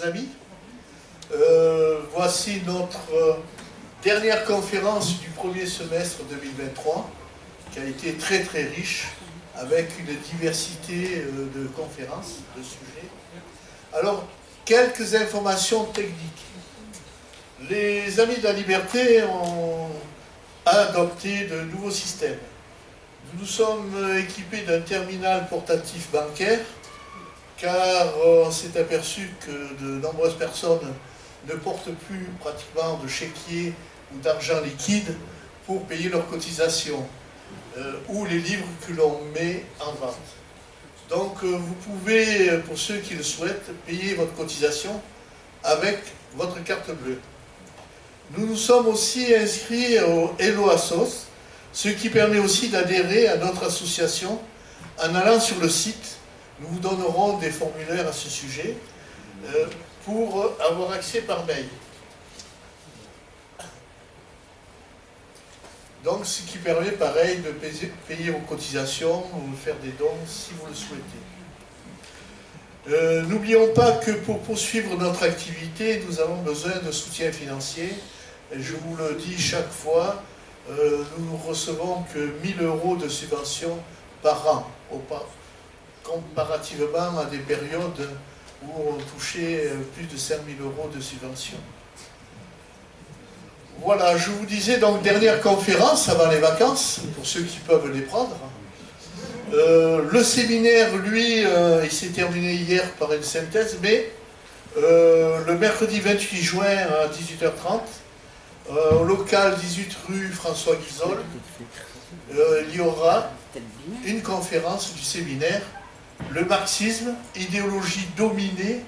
amis, voici notre dernière conférence du premier semestre 2023, qui a été très très riche, avec une diversité de conférences, de sujets. Alors, quelques informations techniques. Les Amis de la Liberté ont adopté de nouveaux systèmes. Nous nous sommes équipés d'un terminal portatif bancaire, car on s'est aperçu que de nombreuses personnes ne portent plus pratiquement de chéquier ou d'argent liquide pour payer leurs cotisations ou les livres que l'on met en vente. Donc vous pouvez, pour ceux qui le souhaitent, payer votre cotisation avec votre carte bleue. Nous nous sommes aussi inscrits au Hello Assos, ce qui permet aussi d'adhérer à notre association en allant sur le site. Nous vous donnerons des formulaires à ce sujet pour avoir accès par mail. Donc, ce qui permet, pareil, de payer vos cotisations ou de faire des dons si vous le souhaitez. N'oublions pas que pour poursuivre notre activité, nous avons besoin de soutien financier. Et je vous le dis chaque fois, nous ne recevons que 1 000 € de subventions par an, comparativement à des périodes où on touchait plus de 5 000 € de subventions. Voilà, je vous disais donc dernière conférence avant les vacances, pour ceux qui peuvent les prendre. Le séminaire, lui, il s'est terminé hier par une synthèse, mais le mercredi 28 juin à 18h30, au local 18 rue François Guizol, il y aura une conférence du séminaire « Le marxisme, idéologie dominée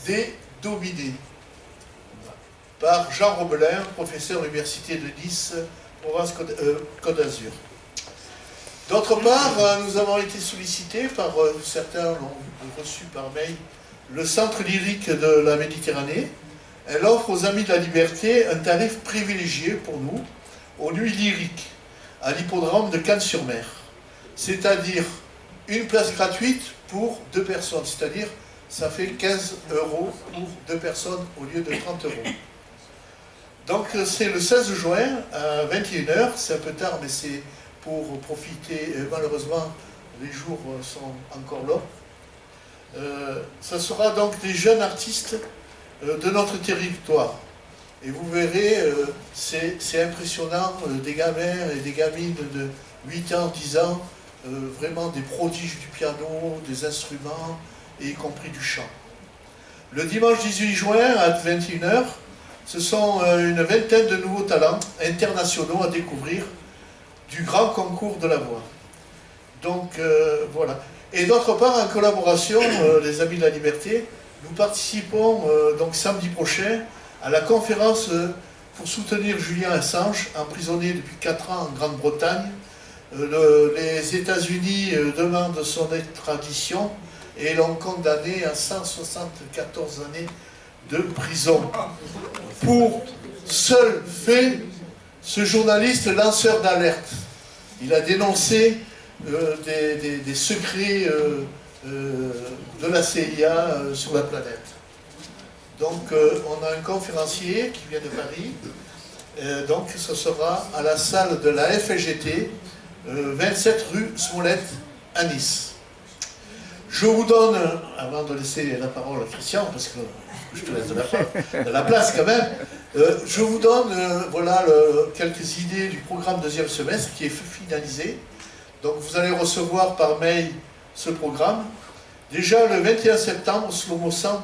des dominés » par Jean Robelin, professeur à l'Université de Nice, Provence-Côte d'Azur. D'autre part, nous avons été sollicités par, certains l'ont reçu par mail, le Centre lyrique de la Méditerranée. Elle offre aux Amis de la Liberté un tarif privilégié pour nous, aux nuits lyriques, à l'hippodrome de Cannes-sur-Mer. C'est-à-dire une place gratuite pour 2 personnes, c'est-à-dire ça fait 15 € pour 2 personnes au lieu de 30 €. Donc c'est le 16 juin à 21 h, c'est un peu tard, mais c'est pour profiter, malheureusement les jours sont encore là. Ça sera donc des jeunes artistes de notre territoire. Et vous verrez, c'est impressionnant, des gamins et des gamines de 8 ans, 10 ans, vraiment des prodiges du piano, des instruments, et y compris du chant. Le dimanche 18 juin à 21 h, ce sont une vingtaine de nouveaux talents internationaux à découvrir du grand concours de la voix. Donc voilà. Et d'autre part, en collaboration, les Amis de la Liberté, nous participons donc samedi prochain à la conférence pour soutenir Julian Assange, emprisonné depuis 4 ans en Grande-Bretagne. Les États-Unis demandent son extradition et l'ont condamné à 174 années de prison. Pour seul fait, ce journaliste lanceur d'alerte, il a dénoncé des secrets de la CIA sur la planète. Donc on a un conférencier qui vient de Paris, donc ce sera à la salle de la FGT, 27 rue Smollett à Nice. Je vous donne, avant de laisser la parole à Christian, parce que je te laisse de la place quand même, je vous donne voilà, quelques idées du programme deuxième semestre qui est finalisé. Donc vous allez recevoir par mail ce programme. Déjà le 21 septembre, Shlomo Sand,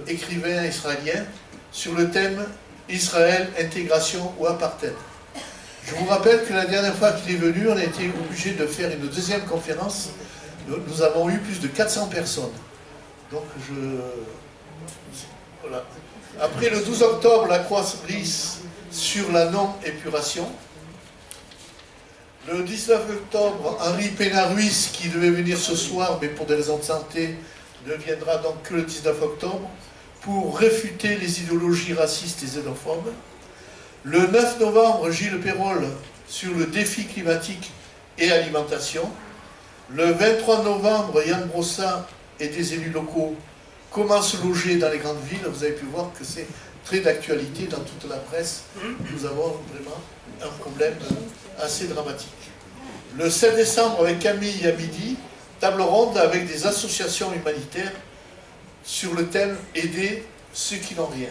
écrivain israélien, sur le thème Israël, intégration ou apartheid. Je vous rappelle que la dernière fois qu'il est venu, on a été obligé de faire une deuxième conférence. Nous avons eu plus de 400 personnes. Donc voilà. Après le 12 octobre, la croix lisse sur la non-épuration. Le 19 octobre, Henri Pénaruis, qui devait venir ce soir, mais pour des raisons de santé, ne viendra donc que le 19 octobre, pour réfuter les idéologies racistes et xénophobes. Le 9 novembre, Gilles Perrol sur le défi climatique et alimentation. Le 23 novembre, Yann Brossat et des élus locaux comment se loger dans les grandes villes, vous avez pu voir que c'est très d'actualité dans toute la presse. Nous avons vraiment un problème assez dramatique. Le 7 décembre, avec Camille à midi, table ronde avec des associations humanitaires sur le thème « Aider ceux qui n'ont rien ».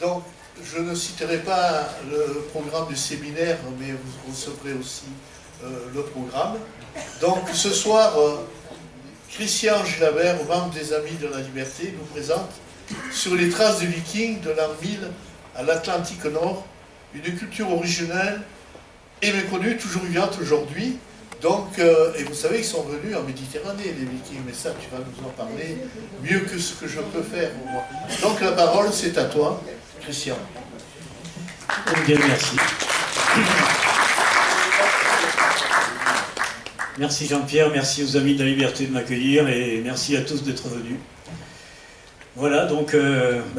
Donc, je ne citerai pas le programme du séminaire, mais vous recevrez aussi le programme. Donc, ce soir, Christian Gilabert, membre des Amis de la Liberté, nous présente sur les traces des Vikings de l'an 1000 à l'Atlantique Nord, une culture originelle et méconnue, toujours vivante aujourd'hui. Donc, et vous savez, ils sont venus en Méditerranée, les Vikings, mais ça, tu vas nous en parler mieux que ce que je peux faire, moi. Donc, la parole, c'est à toi, Christian. Bien, merci. Merci Jean-Pierre, merci aux Amis de la Liberté de m'accueillir et merci à tous d'être venus. Voilà, donc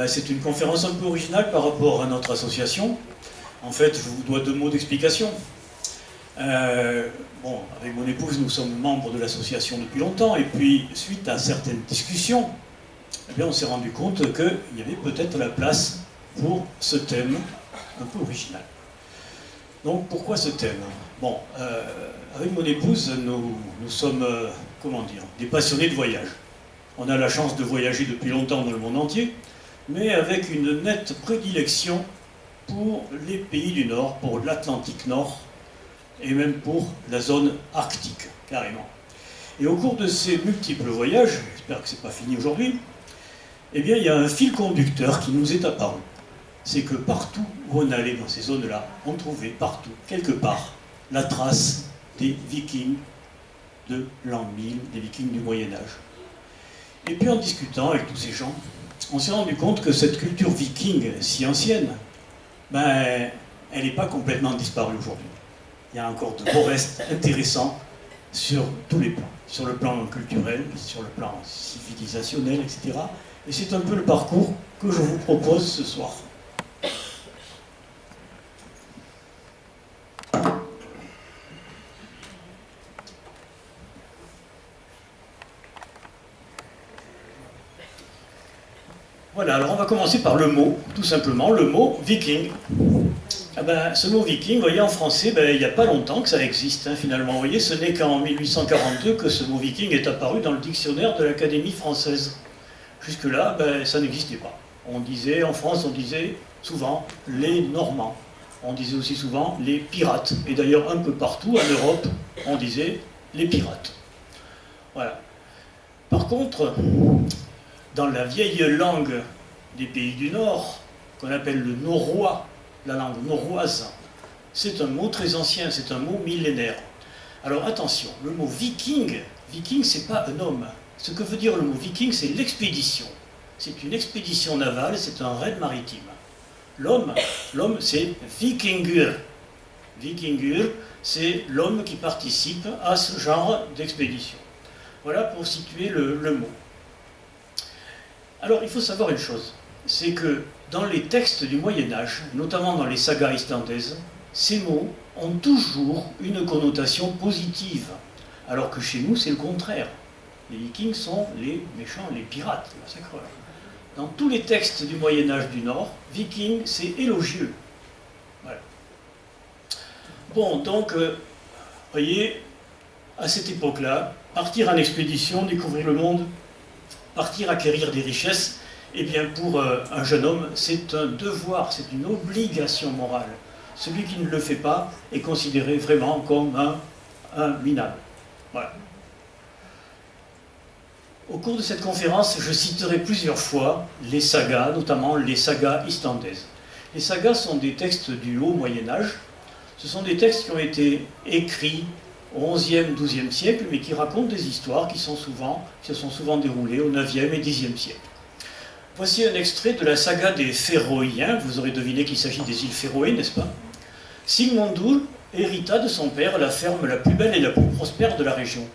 c'est une conférence un peu originale par rapport à notre association. En fait, je vous dois 2 mots d'explication. Bon, avec mon épouse, nous sommes membres de l'association depuis longtemps, et puis, suite à certaines discussions, eh bien, on s'est rendu compte qu'il y avait peut-être la place pour ce thème un peu original. Donc, pourquoi ce thème? Bon, avec mon épouse, nous sommes, comment dire, des passionnés de voyage. On a la chance de voyager depuis longtemps dans le monde entier, mais avec une nette prédilection pour les pays du Nord, pour l'Atlantique Nord, et même pour la zone arctique, carrément. Et au cours de ces multiples voyages, j'espère que ce n'est pas fini aujourd'hui, eh bien, il y a un fil conducteur qui nous est apparu. C'est que partout où on allait dans ces zones-là, on trouvait partout, quelque part, la trace des Vikings de l'an 1000, des Vikings du Moyen-Âge. Et puis en discutant avec tous ces gens, on s'est rendu compte que cette culture viking si ancienne, elle n'est pas complètement disparue aujourd'hui. Il y a encore de beaux restes intéressants sur tous les plans. Sur le plan culturel, sur le plan civilisationnel, etc. Et c'est un peu le parcours que je vous propose ce soir. Voilà, alors on va commencer par le mot, tout simplement, le mot viking. Ce mot viking, vous voyez, en français, il n'y a pas longtemps que ça existe, finalement. Vous voyez, ce n'est qu'en 1842 que ce mot viking est apparu dans le dictionnaire de l'Académie française. Jusque-là, ça n'existait pas. On disait, en France, on disait souvent les Normands. On disait aussi souvent les pirates. Et d'ailleurs, un peu partout en Europe, on disait les pirates. Voilà. Par contre, dans la vieille langue des pays du Nord, qu'on appelle le norrois, la langue norroise, c'est un mot très ancien, c'est un mot millénaire. Alors attention, le mot viking, viking c'est pas un homme. Ce que veut dire le mot viking, c'est l'expédition. C'est une expédition navale, c'est un raid maritime. L'homme c'est vikingur. Vikingur, c'est l'homme qui participe à ce genre d'expédition. Voilà pour situer le mot. Alors il faut savoir une chose, c'est que dans les textes du Moyen-Âge, notamment dans les sagas islandaises, ces mots ont toujours une connotation positive, alors que chez nous c'est le contraire. Les Vikings sont les méchants, les pirates, les massacreurs. Dans tous les textes du Moyen-Âge du Nord, Viking c'est élogieux. Voilà. Bon, donc, voyez, à cette époque-là, partir en expédition, découvrir le monde, partir acquérir des richesses, eh bien pour un jeune homme, c'est un devoir, c'est une obligation morale. Celui qui ne le fait pas est considéré vraiment comme un minable. Voilà. Au cours de cette conférence, je citerai plusieurs fois les sagas, notamment les sagas islandaises. Les sagas sont des textes du haut Moyen-Âge. Ce sont des textes qui ont été écrits au XIe, XIIe siècle, mais qui racontent des histoires qui se sont souvent déroulées au IXe et Xe siècle. Voici un extrait de la saga des Féroïens. Vous aurez deviné qu'il s'agit des îles Féroé, n'est-ce pas? Sigmundur hérita de son père la ferme la plus belle et la plus prospère de la région.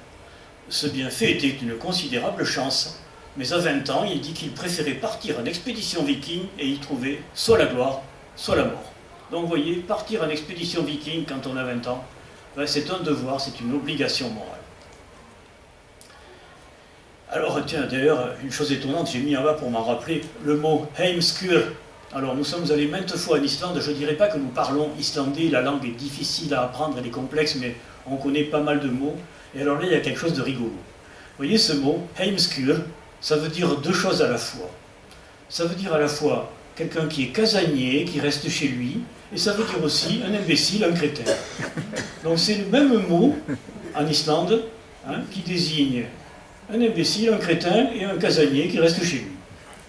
Ce bienfait était une considérable chance, mais à 20 ans, il dit qu'il préférait partir en expédition viking et y trouver soit la gloire, soit la mort. Donc vous voyez, partir en expédition viking quand on a 20 ans, c'est un devoir, c'est une obligation morale. Alors tiens, d'ailleurs, une chose étonnante, j'ai mis en bas pour m'en rappeler le mot heimskur. Alors nous sommes allés maintes fois en Islande, je ne dirais pas que nous parlons islandais, la langue est difficile à apprendre, elle est complexe, mais on connaît pas mal de mots. Et alors là, il y a quelque chose de rigolo. Vous voyez ce mot, heimskur, ça veut dire deux choses à la fois. Ça veut dire à la fois quelqu'un qui est casanier, qui reste chez lui, et ça veut dire aussi un imbécile, un crétin. Donc c'est le même mot en Islande hein, qui désigne un imbécile, un crétin et un casanier qui reste chez lui.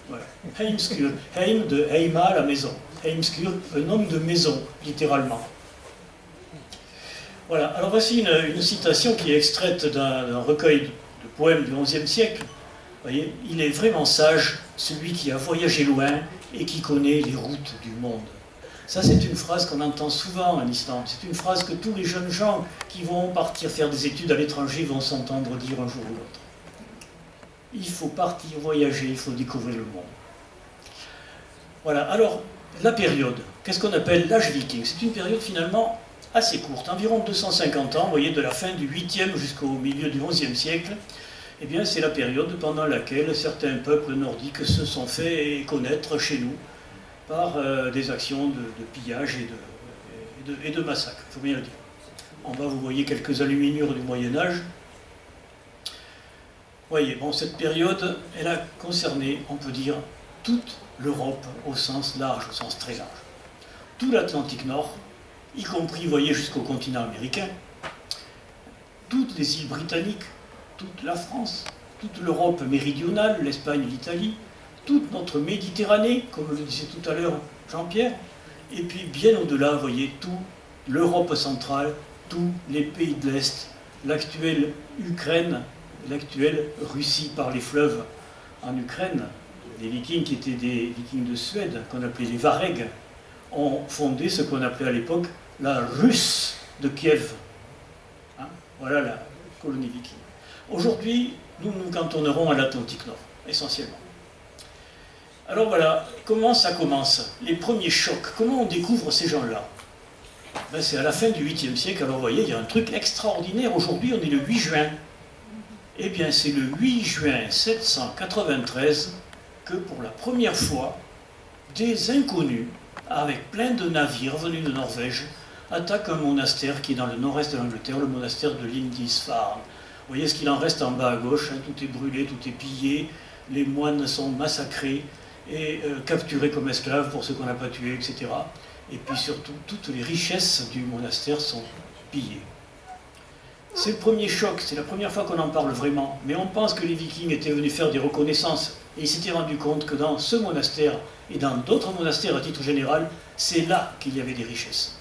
Voilà. Heimskur, heim de heima, la maison. Heimskur, un homme de maison, littéralement. Voilà, alors voici une citation qui est extraite d'un recueil de poèmes du XIe siècle. Vous voyez, il est vraiment sage, celui qui a voyagé loin et qui connaît les routes du monde. Ça, c'est une phrase qu'on entend souvent en Islande. C'est une phrase que tous les jeunes gens qui vont partir faire des études à l'étranger vont s'entendre dire un jour ou l'autre. Il faut partir voyager, il faut découvrir le monde. Voilà, alors, la période, qu'est-ce qu'on appelle l'âge viking? C'est une période finalement assez courte, environ 250 ans, vous voyez, de la fin du 8e jusqu'au milieu du 11e siècle. Eh bien, c'est la période pendant laquelle certains peuples nordiques se sont fait connaître chez nous par des actions de pillage et de massacre, il faut bien le dire. En bas, vous voyez quelques alluminures du Moyen-Âge. Vous voyez, bon, cette période, elle a concerné, on peut dire, toute l'Europe au sens large, au sens très large. Tout l'Atlantique Nord, y compris, vous voyez, jusqu'au continent américain, toutes les îles britanniques, toute la France, toute l'Europe méridionale, l'Espagne, l'Italie, toute notre Méditerranée, comme le disait tout à l'heure Jean-Pierre, et puis bien au-delà, vous voyez, toute l'Europe centrale, tous les pays de l'Est, l'actuelle Ukraine, l'actuelle Russie par les fleuves en Ukraine. Les Vikings, qui étaient des Vikings de Suède, qu'on appelait les Varegs, ont fondé ce qu'on appelait à l'époque la Russe de Kiev. Hein, voilà la colonie viking. Aujourd'hui, nous nous cantonnerons à l'Atlantique Nord, essentiellement. Alors voilà, comment ça commence? Les premiers chocs, comment on découvre ces gens-là? Ben, c'est à la fin du 8e siècle, alors vous voyez, il y a un truc extraordinaire. Aujourd'hui, on est le 8 juin. Eh bien, c'est le 8 juin 793 que, pour la première fois, des inconnus, avec plein de navires venus de Norvège, attaquent un monastère qui est dans le nord-est de l'Angleterre, le monastère de Lindisfarne. Vous voyez ce qu'il en reste en bas à gauche, hein, tout est brûlé, tout est pillé, les moines sont massacrés et capturés comme esclaves pour ceux qu'on n'a pas tués, etc. Et puis surtout, toutes les richesses du monastère sont pillées. C'est le premier choc, c'est la première fois qu'on en parle vraiment. Mais on pense que les Vikings étaient venus faire des reconnaissances et ils s'étaient rendus compte que dans ce monastère et dans d'autres monastères à titre général, c'est là qu'il y avait des richesses.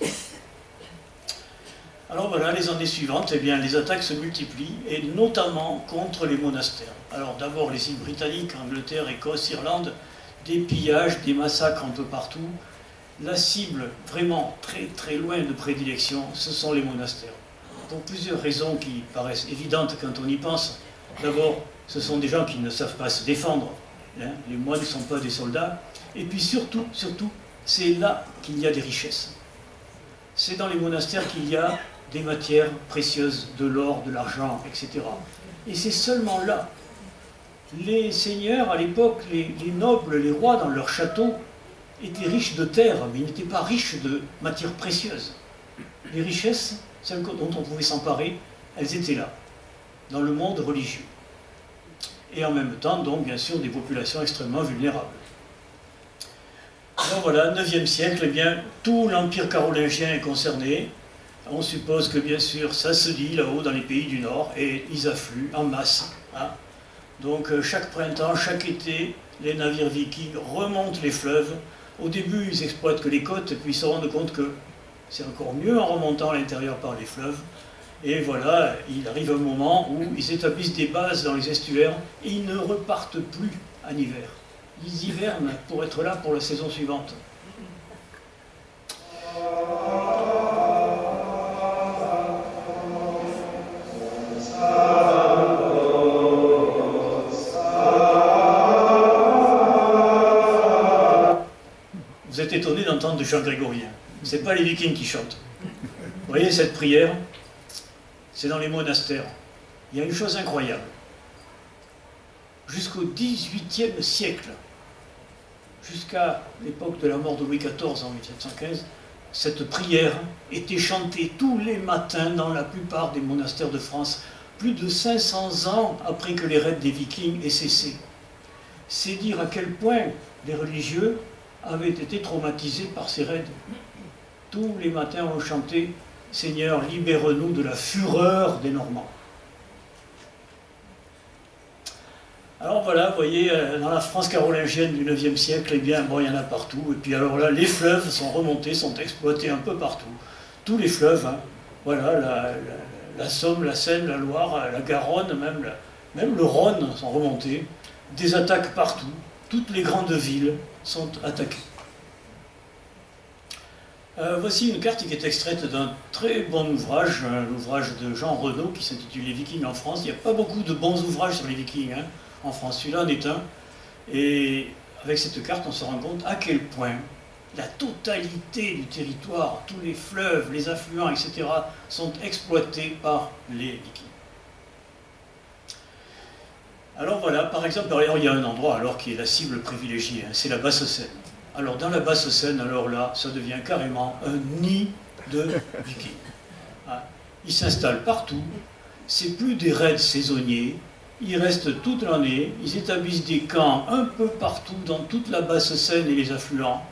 Alors voilà, les années suivantes, eh bien, les attaques se multiplient, et notamment contre les monastères. Alors d'abord les îles britanniques, Angleterre, Écosse, Irlande, des pillages, des massacres un peu partout. La cible, vraiment très très loin de prédilection, ce sont les monastères. Pour plusieurs raisons qui paraissent évidentes quand on y pense. D'abord, ce sont des gens qui ne savent pas se défendre. Hein. Les moines ne sont pas des soldats. Et puis surtout, c'est là qu'il y a des richesses. C'est dans les monastères qu'il y a des matières précieuses, de l'or, de l'argent, etc. Et c'est seulement là. Les seigneurs, à l'époque, les nobles, les rois, dans leurs châteaux, étaient riches de terre, mais ils n'étaient pas riches de matières précieuses. Les richesses, celles dont on pouvait s'emparer, elles étaient là, dans le monde religieux. Et en même temps, donc, bien sûr, des populations extrêmement vulnérables. Alors voilà, 9e siècle, eh bien, tout l'empire carolingien est concerné. On suppose que, bien sûr, ça se dit là-haut dans les pays du Nord, et ils affluent en masse. Hein. Donc, chaque printemps, chaque été, les navires vikings remontent les fleuves. Au début, ils exploitent que les côtes, et puis ils se rendent compte que c'est encore mieux en remontant à l'intérieur par les fleuves. Et voilà, il arrive un moment où ils établissent des bases dans les estuaires, et ils ne repartent plus en hiver. Ils hivernent pour être là pour la saison suivante. Vous êtes étonné d'entendre du chant grégorien. Ce n'est pas les Vikings qui chantent. Vous voyez cette prière, c'est dans les monastères. Il y a une chose incroyable. jusqu'au XVIIIe siècle, jusqu'à l'époque de la mort de Louis XIV en 1715, cette prière était chantée tous les matins dans la plupart des monastères de France, plus de 500 ans après que les raids des Vikings aient cessé. C'est dire à quel point les religieux avaient été traumatisés par ces raids. Tous les matins on chantait « Seigneur, libère-nous de la fureur des Normands ». Alors voilà, vous voyez, dans la France carolingienne du IXe siècle, eh bien, bon, il y en a partout. Et puis alors là, les fleuves sont remontés, sont exploités un peu partout. Tous les fleuves, hein. Voilà, la Somme, la Seine, la Loire, la Garonne, même le Rhône sont remontés. Des attaques partout. Toutes les grandes villes sont attaquées. Voici une carte qui est extraite d'un très bon ouvrage, l'ouvrage de Jean Renaud qui s'intitule « Les Vikings en France ». Il n'y a pas beaucoup de bons ouvrages sur les Vikings, hein, en France. Celui-là en est un. Et avec cette carte, on se rend compte à quel point la totalité du territoire, tous les fleuves, les affluents, etc., sont exploités par les Vikings. Alors voilà, par exemple, il y a un endroit alors qui est la cible privilégiée, hein, c'est la Basse-Seine. Alors dans la Basse-Seine, alors là, ça devient carrément un nid de Vikings. Hein. Ils s'installent partout, c'est plus des raids saisonniers, ils restent toute l'année, ils établissent des camps un peu partout dans toute la Basse-Seine et les affluents,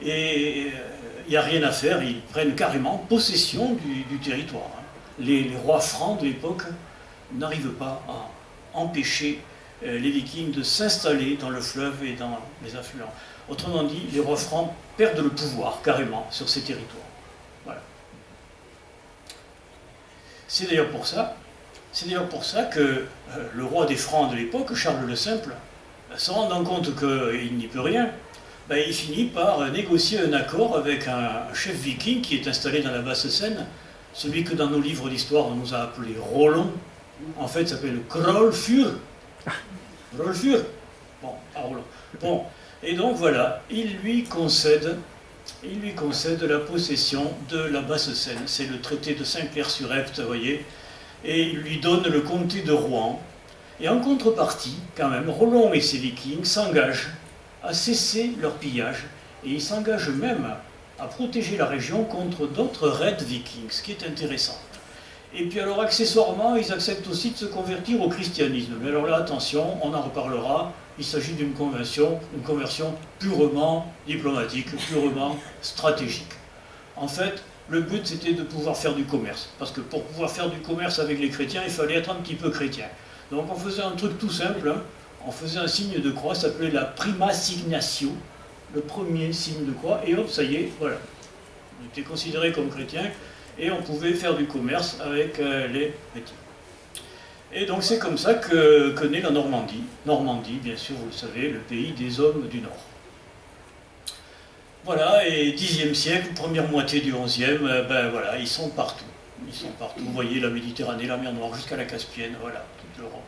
et il n'y a rien à faire, ils prennent carrément possession du territoire. Hein. Les rois francs de l'époque n'arrivent pas à empêcher les Vikings de s'installer dans le fleuve et dans les affluents. Autrement dit, les rois francs perdent le pouvoir carrément sur ces territoires. Voilà. C'est d'ailleurs pour ça que le roi des Francs de l'époque, Charles le Simple, se rendant compte qu'il n'y peut rien, ben, il finit par négocier un accord avec un chef viking qui est installé dans la Basse-Seine, celui que dans nos livres d'histoire on nous a appelé Rollon, en fait s'appelle Hrolfur. Hrolfur. Bon, pas Rollon. Bon, et donc voilà, il lui concède la possession de la Basse-Seine. C'est le traité de Saint-Clair-sur-Epte, vous voyez, et il lui donne le comté de Rouen. Et en contrepartie, quand même, Rollon et ses Vikings s'engagent à cesser leur pillage, et ils s'engagent même à protéger la région contre d'autres raids vikings, ce qui est intéressant. Et puis alors, accessoirement, ils acceptent aussi de se convertir au christianisme. Mais alors là, attention, on en reparlera, il s'agit d'une conversion purement diplomatique, purement stratégique. En fait, le but, c'était de pouvoir faire du commerce. Parce que pour pouvoir faire du commerce avec les chrétiens, il fallait être un petit peu chrétien. Donc on faisait un truc tout simple, hein. On faisait un signe de croix, ça s'appelait la prima signatio, le premier signe de croix, et hop, ça y est, voilà. On était considéré comme chrétien, et on pouvait faire du commerce avec les chrétiens. Et donc c'est comme ça que naît la Normandie. Normandie, bien sûr, vous le savez, le pays des hommes du Nord. Voilà, et 10e siècle, première moitié du 11e, ben voilà, ils sont partout. Ils sont partout, vous voyez la Méditerranée, la mer Noire, jusqu'à la Caspienne, voilà, toute l'Europe.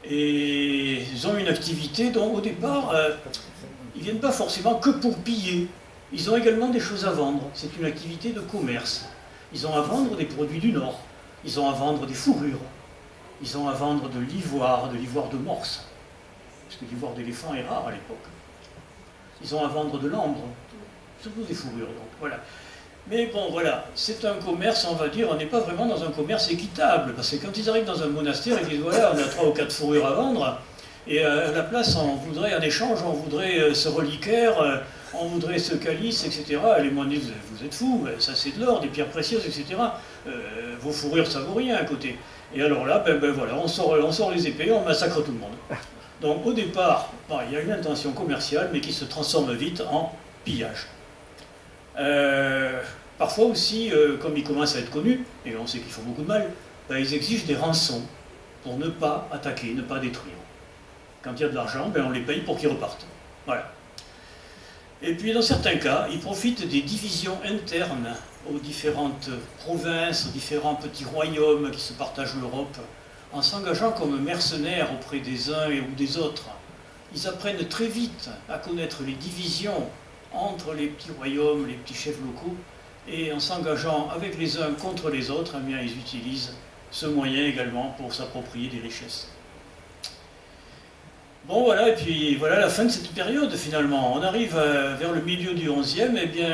Et ils ont une activité dont au départ, ils ne viennent pas forcément que pour piller. Ils ont également des choses à vendre. C'est une activité de commerce. Ils ont à vendre des produits du Nord. Ils ont à vendre des fourrures. Ils ont à vendre de l'ivoire de morse. Parce que l'ivoire d'éléphant est rare à l'époque. Ils ont à vendre de l'ambre. Surtout des fourrures, donc voilà. Mais bon, voilà, c'est un commerce, on va dire, on n'est pas vraiment dans un commerce équitable, parce que quand ils arrivent dans un monastère, ils disent, voilà, on a 3 ou 4 fourrures à vendre, et à la place, on voudrait, en échange, on voudrait ce reliquaire, on voudrait ce calice, etc. Et les moines disent, vous êtes fous, ça c'est de l'or, des pierres précieuses, etc. Vos fourrures, ça vaut rien à côté. Et alors là, ben voilà, on sort les épées, on massacre tout le monde. Donc au départ, bon, il y a une intention commerciale, mais qui se transforme vite en pillage. Parfois aussi, comme ils commencent à être connus, et on sait qu'ils font beaucoup de mal, ben, ils exigent des rançons pour ne pas attaquer, ne pas détruire. Quand il y a de l'argent, ben, on les paye pour qu'ils repartent. Voilà. Et puis dans certains cas, ils profitent des divisions internes aux différentes provinces, aux différents petits royaumes qui se partagent l'Europe, en s'engageant comme mercenaires auprès des uns ou des autres. Ils apprennent très vite à connaître les divisions entre les petits royaumes, les petits chefs locaux, et en s'engageant avec les uns contre les autres, eh bien, ils utilisent ce moyen également pour s'approprier des richesses. Bon voilà, et puis voilà la fin de cette période finalement. On arrive vers le milieu du XIe, et bien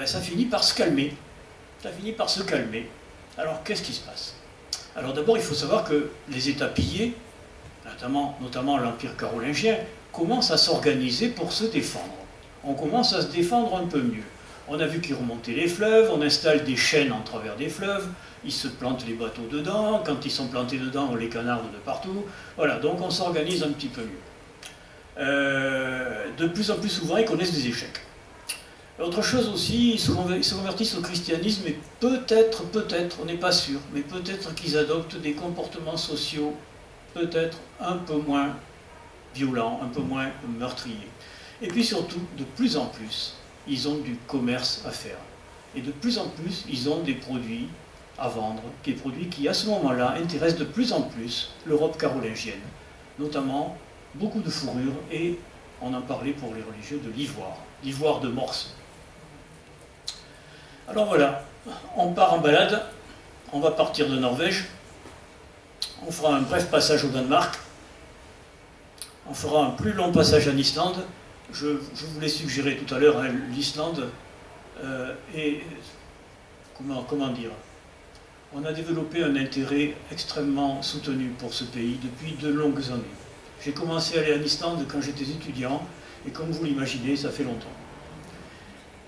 ça finit par se calmer. Ça finit par se calmer. Alors qu'est-ce qui se passe? Alors d'abord il faut savoir que les États pillés, notamment l'Empire carolingien, commencent à s'organiser pour se défendre. On commence à se défendre un peu mieux. On a vu qu'ils remontaient les fleuves, on installe des chaînes en travers des fleuves, ils se plantent les bateaux dedans, quand ils sont plantés dedans, on les canarde de partout. Voilà, donc on s'organise un petit peu mieux. De plus en plus souvent, ils connaissent des échecs. Autre chose aussi, ils se convertissent au christianisme, et peut-être, on n'est pas sûr, mais peut-être qu'ils adoptent des comportements sociaux peut-être un peu moins violents, un peu moins meurtriers. Et puis surtout, de plus en plus, ils ont du commerce à faire. Et de plus en plus, ils ont des produits à vendre, des produits qui, à ce moment-là, intéressent de plus en plus l'Europe carolingienne. Notamment, beaucoup de fourrures et, on en parlait pour les religieux, de l'ivoire de morse. Alors voilà, on part en balade, on va partir de Norvège, on fera un bref passage au Danemark, on fera un plus long passage en Islande. Je vous l'ai suggéré tout à l'heure, hein, l'Islande est, comment dire, on a développé un intérêt extrêmement soutenu pour ce pays depuis de longues années. J'ai commencé à aller en Islande quand j'étais étudiant, et comme vous l'imaginez, ça fait longtemps.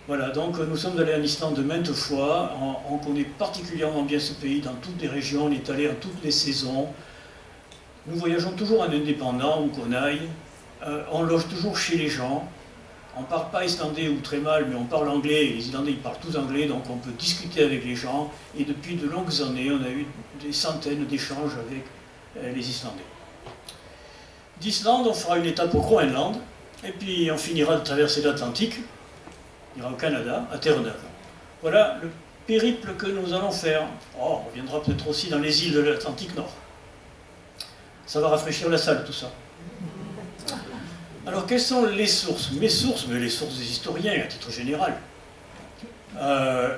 Voilà, donc nous sommes allés en Islande maintes fois, on connaît particulièrement bien ce pays dans toutes les régions, on est allé en toutes les saisons. Nous voyageons toujours en indépendant, où qu'on aille, on loge toujours chez les gens, on ne parle pas islandais ou très mal, mais on parle anglais, et les Islandais ils parlent tous anglais, donc on peut discuter avec les gens, et depuis de longues années, on a eu des centaines d'échanges avec les Islandais. D'Islande, on fera une étape au Groenland, et puis on finira de traverser l'Atlantique, on ira au Canada, à Terre-Neuve. Voilà le périple que nous allons faire. Oh, on reviendra peut-être aussi dans les îles de l'Atlantique Nord. Ça va rafraîchir la salle, tout ça. Alors, quelles sont les sources? Mes sources, mais les sources des historiens, à titre général.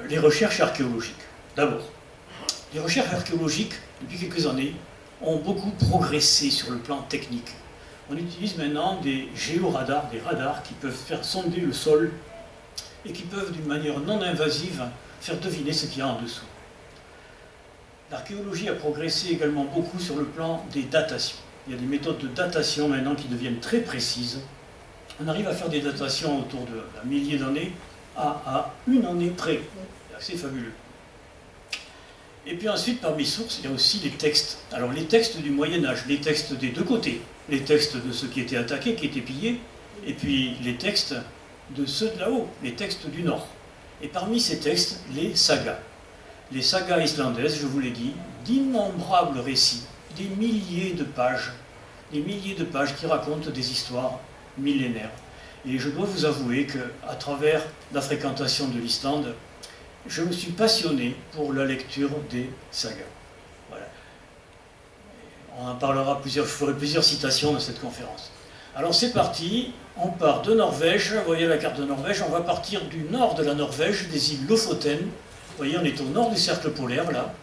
Les recherches archéologiques. D'abord, les recherches archéologiques, depuis quelques années, ont beaucoup progressé sur le plan technique. On utilise maintenant des géoradars, des radars qui peuvent faire sonder le sol et qui peuvent, d'une manière non invasive, faire deviner ce qu'il y a en dessous. L'archéologie a progressé également beaucoup sur le plan des datations. Il y a des méthodes de datation maintenant qui deviennent très précises. On arrive à faire des datations autour d'un millier d'années à une année près. C'est assez fabuleux. Et puis ensuite, parmi les sources, il y a aussi les textes. Alors les textes du Moyen-Âge, les textes des deux côtés. Les textes de ceux qui étaient attaqués, qui étaient pillés, et puis les textes de ceux de là-haut, les textes du Nord. Et parmi ces textes, les sagas. Les sagas islandaises, je vous l'ai dit, d'innombrables récits, des milliers de pages qui racontent des histoires millénaires. Et je dois vous avouer qu'à travers la fréquentation de l'Islande, je me suis passionné pour la lecture des sagas. Voilà. On en parlera je ferai plusieurs citations dans cette conférence. Alors c'est parti, on part de Norvège, vous voyez la carte de Norvège, on va partir du nord de la Norvège, des îles Lofoten. Vous voyez, on est au nord du cercle polaire, là.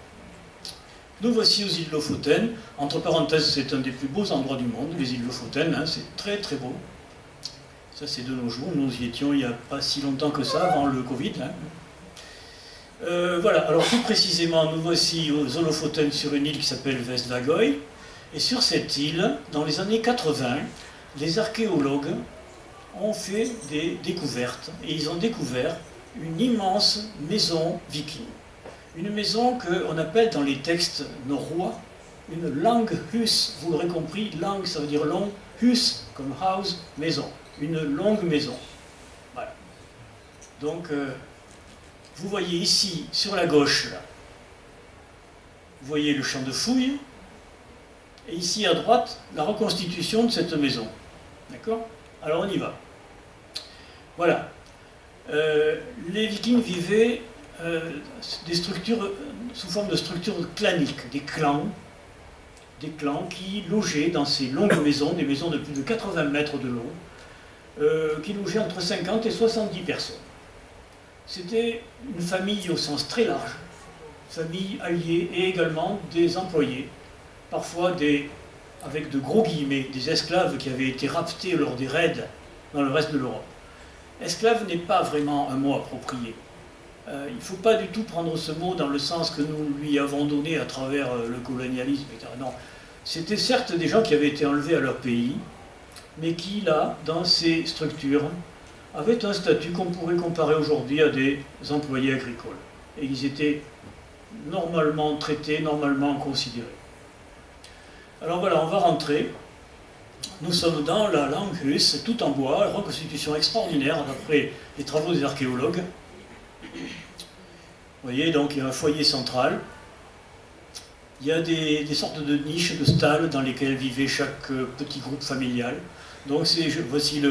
Nous voici aux îles Lofoten. Entre parenthèses, c'est un des plus beaux endroits du monde, les îles Lofoten, hein, c'est très très beau. Ça, c'est de nos jours, nous y étions il n'y a pas si longtemps que ça, avant le Covid. Hein. Voilà, alors plus précisément, nous voici aux Lofoten sur une île qui s'appelle Vestvågøy. Et sur cette île, dans les années 80, les archéologues ont fait des découvertes. Et ils ont découvert une immense maison viking. Une maison qu'on appelle dans les textes norrois une langhus. Vous l'aurez compris, lang ça veut dire long, hus comme house, maison. Une longue maison. Voilà. Donc, vous voyez ici, sur la gauche, là, vous voyez le champ de fouilles, et ici à droite, la reconstitution de cette maison. D'accord? Alors on y va. Voilà. Les Vikings vivaient des structures sous forme de structures claniques, des clans qui logeaient dans ces longues maisons, des maisons de plus de 80 mètres de long, qui logeaient entre 50 et 70 personnes. C'était une famille au sens très large, familles alliées et également des employés, parfois avec de gros guillemets, des esclaves qui avaient été raptés lors des raids dans le reste de l'Europe. Esclave n'est pas vraiment un mot approprié. Il ne faut pas du tout prendre ce mot dans le sens que nous lui avons donné à travers le colonialisme, etc. Non, c'était certes des gens qui avaient été enlevés à leur pays, mais qui, là, dans ces structures, avaient un statut qu'on pourrait comparer aujourd'hui à des employés agricoles. Et ils étaient normalement traités, normalement considérés. Alors voilà, on va rentrer. Nous sommes dans la Langhus, tout en bois, une reconstitution extraordinaire d'après les travaux des archéologues. Vous voyez, donc il y a un foyer central. Il y a des sortes de niches, de stalles dans lesquelles vivait chaque petit groupe familial. Donc voici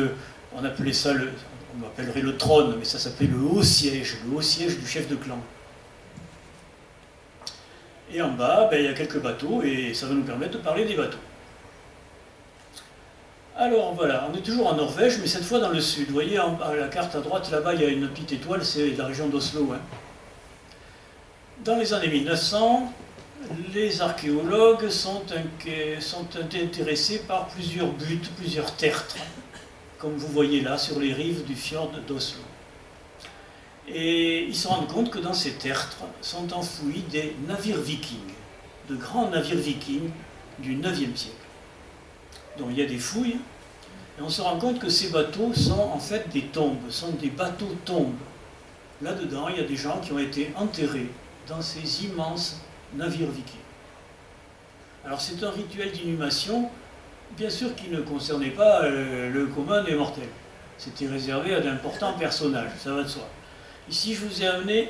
on appelait ça, on appellerait le trône, mais ça s'appelait le haut siège du chef de clan. Et en bas, il y a quelques bateaux, et ça va nous permettre de parler des bateaux. Alors voilà, on est toujours en Norvège, mais cette fois dans le sud. Vous voyez, à la carte à droite, là-bas, il y a une petite étoile, c'est la région d'Oslo. Hein. Dans les années 1900, les archéologues sont intéressés par plusieurs buttes, plusieurs tertres, comme vous voyez là, sur les rives du fjord d'Oslo. Et ils se rendent compte que dans ces tertres sont enfouis des navires vikings, de grands navires vikings du 9e siècle. Donc il y a des fouilles, et on se rend compte que ces bateaux sont en fait des tombes, sont des bateaux tombes. Là-dedans, il y a des gens qui ont été enterrés dans ces immenses navires vikings. Alors c'est un rituel d'inhumation, bien sûr qui ne concernait pas le commun des mortels. C'était réservé à d'importants personnages, ça va de soi. Ici, je vous ai amené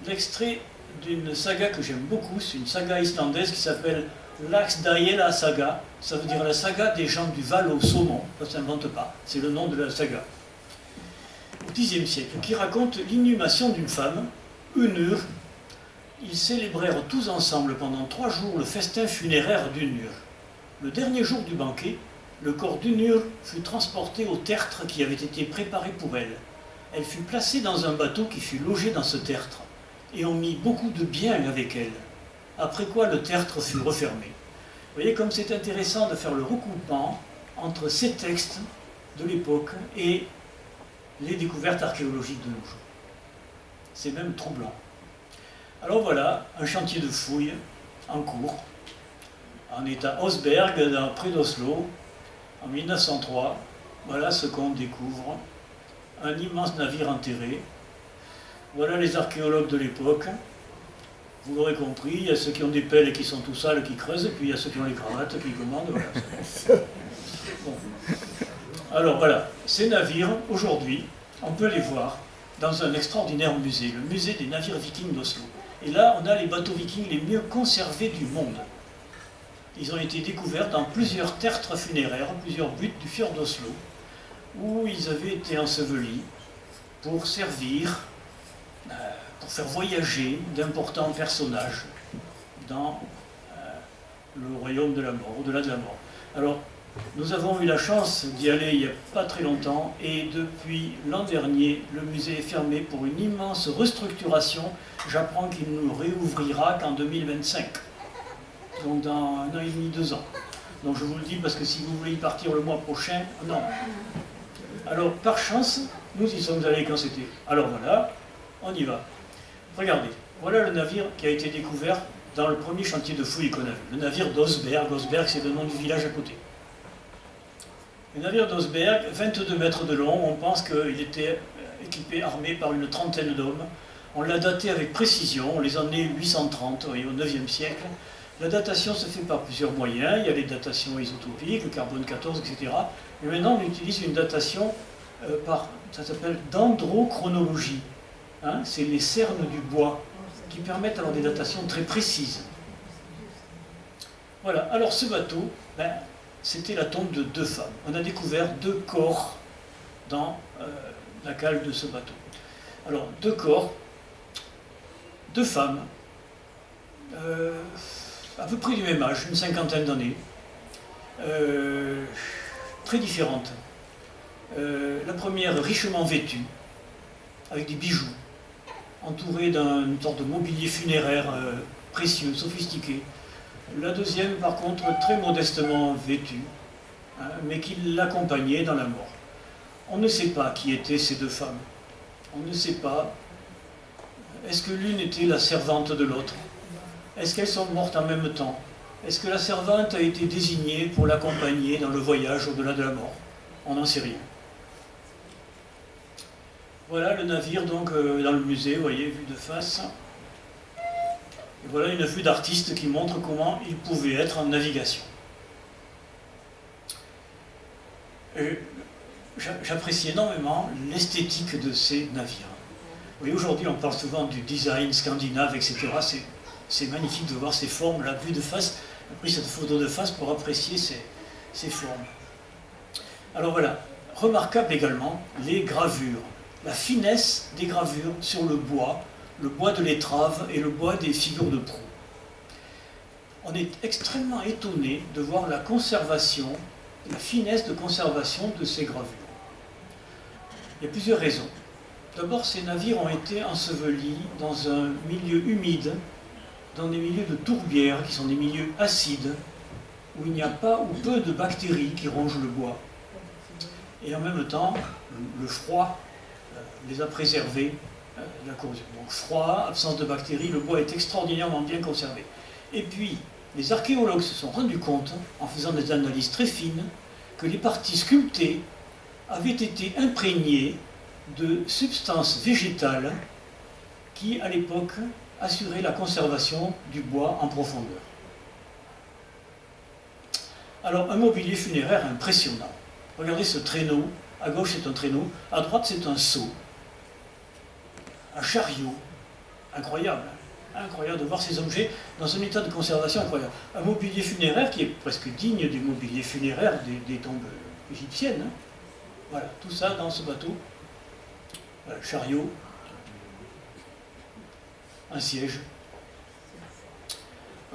l'extrait d'une saga que j'aime beaucoup, c'est une saga islandaise qui s'appelle Laxdæla saga, ça veut dire la saga des gens du Val au saumon, ça ne s'invente pas, c'est le nom de la saga. Au Xe siècle, qui raconte l'inhumation d'une femme, Unur. Ils célébrèrent tous ensemble pendant 3 jours le festin funéraire d'Unur. Le dernier jour du banquet, le corps d'Unur fut transporté au tertre qui avait été préparé pour elle. Elle fut placée dans un bateau qui fut logé dans ce tertre, et on mit beaucoup de biens avec elle, après quoi le tertre fut refermé. Vous voyez comme c'est intéressant de faire le recoupement entre ces textes de l'époque et les découvertes archéologiques de nos jours. C'est même troublant. Alors voilà, un chantier de fouilles en cours. On est à Osberg, près d'Oslo, en 1903. Voilà ce qu'on découvre. Un immense navire enterré. Voilà les archéologues de l'époque. Vous l'aurez compris, il y a ceux qui ont des pelles et qui sont tout sales, qui creusent, et puis il y a ceux qui ont les cravates, qui commandent. Voilà. Bon. Alors voilà, ces navires, aujourd'hui, on peut les voir dans un extraordinaire musée, le musée des navires vikings d'Oslo. Et là, on a les bateaux vikings les mieux conservés du monde. Ils ont été découverts dans plusieurs tertres funéraires, plusieurs buttes du fjord d'Oslo, où ils avaient été ensevelis pour servir, pour faire voyager d'importants personnages dans le royaume de la mort, au-delà de la mort. Alors, nous avons eu la chance d'y aller il n'y a pas très longtemps, et depuis l'an dernier, le musée est fermé pour une immense restructuration. J'apprends qu'il ne réouvrira qu'en 2025, donc dans 1 an et demi, 2 ans. Donc je vous le dis parce que si vous voulez y partir le mois prochain, non. Alors par chance, nous y sommes allés quand c'était. Alors voilà, on y va. Regardez, voilà le navire qui a été découvert dans le premier chantier de fouilles qu'on a vu. Le navire d'Osberg. Osberg, c'est le nom du village à côté. Le navire d'Osberg, 22 mètres de long, on pense qu'il était équipé, armé par une trentaine d'hommes. On l'a daté avec précision, les années 830, au 9e siècle. La datation se fait par plusieurs moyens. Il y a les datations isotopiques, le carbone 14, etc. Mais maintenant, on utilise une datation ça s'appelle dendrochronologie. Hein, c'est les cernes du bois qui permettent alors des datations très précises. Voilà, alors ce bateau, c'était la tombe de 2 femmes. On a découvert 2 corps dans la cale de ce bateau. Alors, 2 corps, 2 femmes, à peu près du même âge, une cinquantaine d'années, très différentes. La première richement vêtue, avec des bijoux, entourée d'une sorte de mobilier funéraire précieux, sophistiqué. La deuxième, par contre, très modestement vêtue, hein, mais qui l'accompagnait dans la mort. On ne sait pas qui étaient ces deux femmes. On ne sait pas. Est-ce que l'une était la servante de l'autre? Est-ce qu'elles sont mortes en même temps? Est-ce que la servante a été désignée pour l'accompagner dans le voyage au-delà de la mort? On n'en sait rien. Voilà le navire donc dans le musée, vous voyez, vu de face. Et voilà une vue d'artiste qui montre comment il pouvait être en navigation. J'apprécie énormément l'esthétique de ces navires. Vous voyez, aujourd'hui on parle souvent du design scandinave, etc. C'est magnifique de voir ces formes, la vue de face. J'ai pris cette photo de face pour apprécier ces formes. Alors voilà, remarquable également les gravures, la finesse des gravures sur le bois de l'étrave et le bois des figures de proue. On est extrêmement étonné de voir la conservation, la finesse de conservation de ces gravures. Il y a plusieurs raisons. D'abord, ces navires ont été ensevelis dans un milieu humide, dans des milieux de tourbières qui sont des milieux acides, où il n'y a pas ou peu de bactéries qui rongent le bois. Et en même temps, le froid les a préservés de la corrosion. Donc froid, absence de bactéries, le bois est extraordinairement bien conservé. Et puis, les archéologues se sont rendus compte, en faisant des analyses très fines, que les parties sculptées avaient été imprégnées de substances végétales qui, à l'époque, assuraient la conservation du bois en profondeur. Alors, un mobilier funéraire impressionnant. Regardez ce traîneau. À gauche, c'est un traîneau. À droite, c'est un seau. Un chariot. Incroyable. Incroyable de voir ces objets dans un état de conservation incroyable. Un mobilier funéraire qui est presque digne du mobilier funéraire des tombes égyptiennes. Hein. Voilà, tout ça dans ce bateau. Voilà, chariot. Un siège.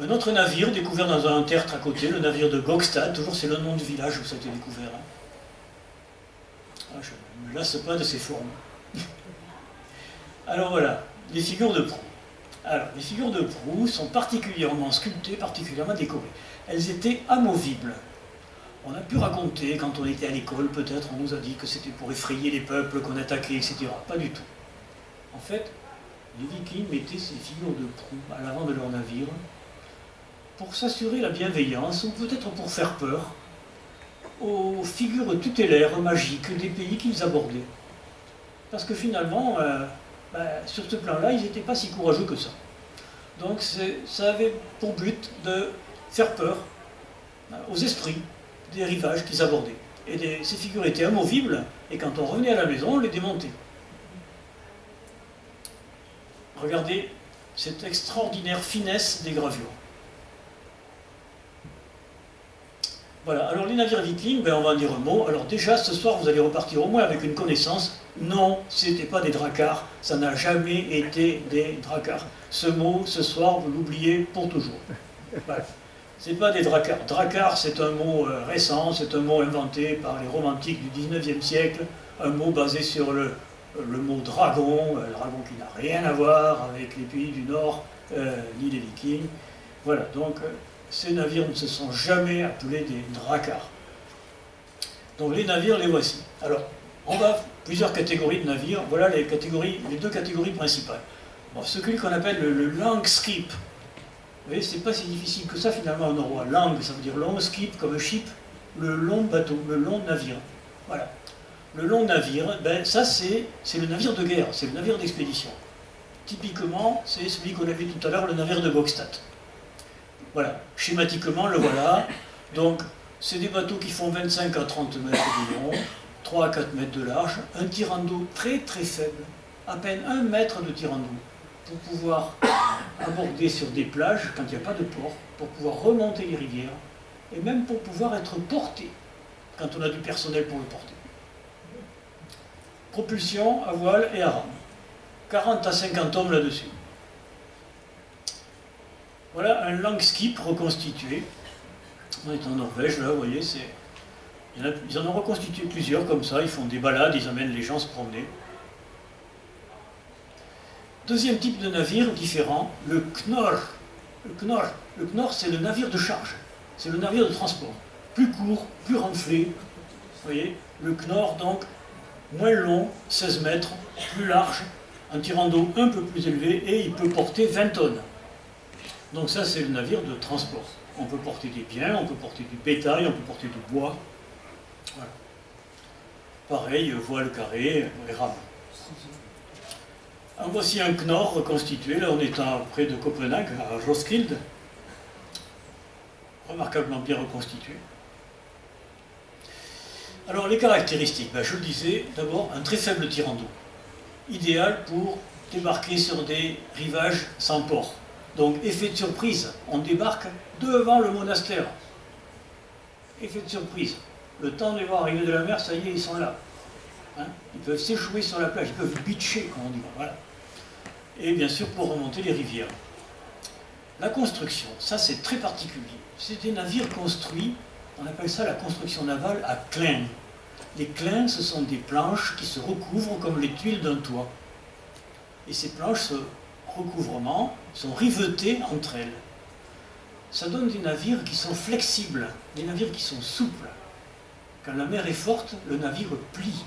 Un autre navire découvert dans un tertre à côté, le navire de Gokstad. Toujours c'est le nom du village où ça a été découvert. Hein. Ah, je ne me lasse pas de ces formes. Alors voilà, les figures de proue. Alors, les figures de proue sont particulièrement sculptées, particulièrement décorées. Elles étaient amovibles. On a pu raconter, quand on était à l'école, peut-être, on nous a dit que c'était pour effrayer les peuples qu'on attaquait, etc. Pas du tout. En fait, les Vikings mettaient ces figures de proue à l'avant de leur navire pour s'assurer la bienveillance, ou peut-être pour faire peur, aux figures tutélaires magiques des pays qu'ils abordaient. Parce que finalement, sur ce plan-là, ils n'étaient pas si courageux que ça. Donc ça avait pour but de faire peur aux esprits des rivages qu'ils abordaient. Et ces figures étaient amovibles, et quand on revenait à la maison, on les démontait. Regardez cette extraordinaire finesse des gravures. Voilà, alors les navires vikings, on va en dire un mot. Alors déjà, ce soir, vous allez repartir au moins avec une connaissance. Non, ce n'était pas des dracars, ça n'a jamais été des dracars. Ce mot, ce soir, vous l'oubliez pour toujours. Voilà. Ce n'est pas des dracars. Dracar, c'est un mot récent, c'est un mot inventé par les romantiques du 19e siècle, un mot basé sur le mot dragon, dragon qui n'a rien à voir avec les pays du Nord, ni les Vikings. Voilà, donc ces navires ne se sont jamais appelés des dracars. Donc les navires, les voici. Alors, on a plusieurs catégories de navires. Voilà les deux catégories principales. Bon, ce qu'on appelle le long skip. Vous voyez, c'est pas si difficile que ça finalement en norrois. Lang, ça veut dire long skip, comme ship, le long bateau, le long navire. Voilà. Le long navire, ça c'est le navire de guerre, c'est le navire d'expédition. Typiquement, c'est celui qu'on a vu tout à l'heure, le navire de Gokstad. Voilà, schématiquement, le voilà. Donc, c'est des bateaux qui font 25 à 30 mètres de long, 3 à 4 mètres de large, un tirant d'eau très très faible, à peine 1 mètre de tirant d'eau, pour pouvoir aborder sur des plages quand il n'y a pas de port, pour pouvoir remonter les rivières, et même pour pouvoir être porté, quand on a du personnel pour le porter. Propulsion à voile et à rame. 40 à 50 hommes là-dessus. Voilà un long skip reconstitué. On est en Norvège, là, vous voyez, ils en ont reconstitué plusieurs comme ça, ils font des balades, ils amènent les gens se promener. Deuxième type de navire différent, le Knorr. Le Knorr, c'est le navire de charge. C'est le navire de transport. Plus court, plus renflé. Vous voyez, le Knorr, donc, moins long, 16 mètres, plus large, un tirant d'eau un peu plus élevé, et il peut porter 20 tonnes. Donc ça, c'est le navire de transport. On peut porter des biens, on peut porter du bétail, on peut porter du bois. Voilà. Pareil, voile carrée, les rames. En voici un Knorr reconstitué. Là, on est près de Copenhague, à Roskilde. Remarquablement bien reconstitué. Alors, les caractéristiques, je le disais, d'abord, un très faible tirant d'eau. Idéal pour débarquer sur des rivages sans port. Donc, effet de surprise, on débarque devant le monastère. Effet de surprise. Le temps de les voir arriver de la mer, ça y est, ils sont là. Hein, ils peuvent s'échouer sur la plage, ils peuvent beacher, comme on dit. Voilà. Et bien sûr, pour remonter les rivières. La construction, ça c'est très particulier. C'est des navires construits, on appelle ça la construction navale à clins. Les clins, ce sont des planches qui se recouvrent comme les tuiles d'un toit. Et ces planches, ce recouvrement, sont rivetées entre elles. Ça donne des navires qui sont flexibles, des navires qui sont souples. Quand la mer est forte, le navire plie.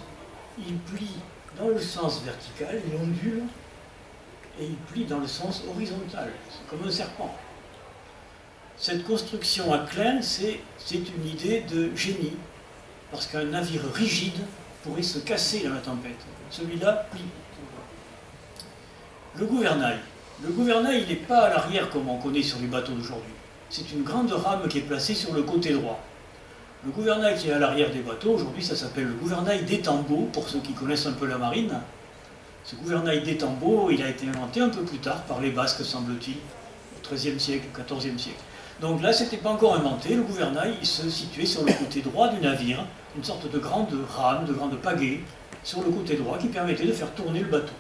Il plie dans le sens vertical, il ondule, et il plie dans le sens horizontal, comme un serpent. Cette construction à clin, c'est une idée de génie, parce qu'un navire rigide pourrait se casser dans la tempête. Celui-là plie. Le gouvernail. Le gouvernail, il n'est pas à l'arrière comme on connaît sur les bateaux d'aujourd'hui. C'est une grande rame qui est placée sur le côté droit. Le gouvernail qui est à l'arrière des bateaux, aujourd'hui, ça s'appelle le gouvernail d'Étambot, pour ceux qui connaissent un peu la marine. Ce gouvernail d'Étambot, il a été inventé un peu plus tard par les Basques, semble-t-il, au XIIIe siècle, au XIVe siècle. Donc là, ce n'était pas encore inventé. Le gouvernail, il se situait sur le côté droit du navire, une sorte de grande rame, de grande pagaie, sur le côté droit, qui permettait de faire tourner le bateau.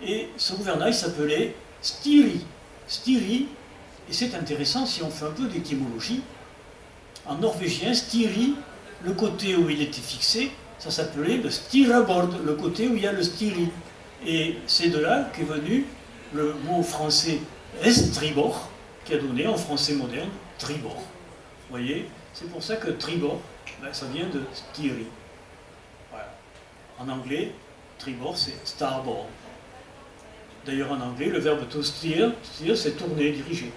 Et ce gouvernail s'appelait styri. Styri, et c'est intéressant si on fait un peu d'étymologie. En norvégien, styri, le côté où il était fixé, ça s'appelait le styrabord, le côté où il y a le styri. Et c'est de là qu'est venu le mot français estribord, qui a donné en français moderne tribord. Vous voyez, c'est pour ça que tribord, ça vient de styri. Voilà. En anglais, tribord c'est starboard. D'ailleurs en anglais, le verbe to steer, steer c'est tourner, diriger.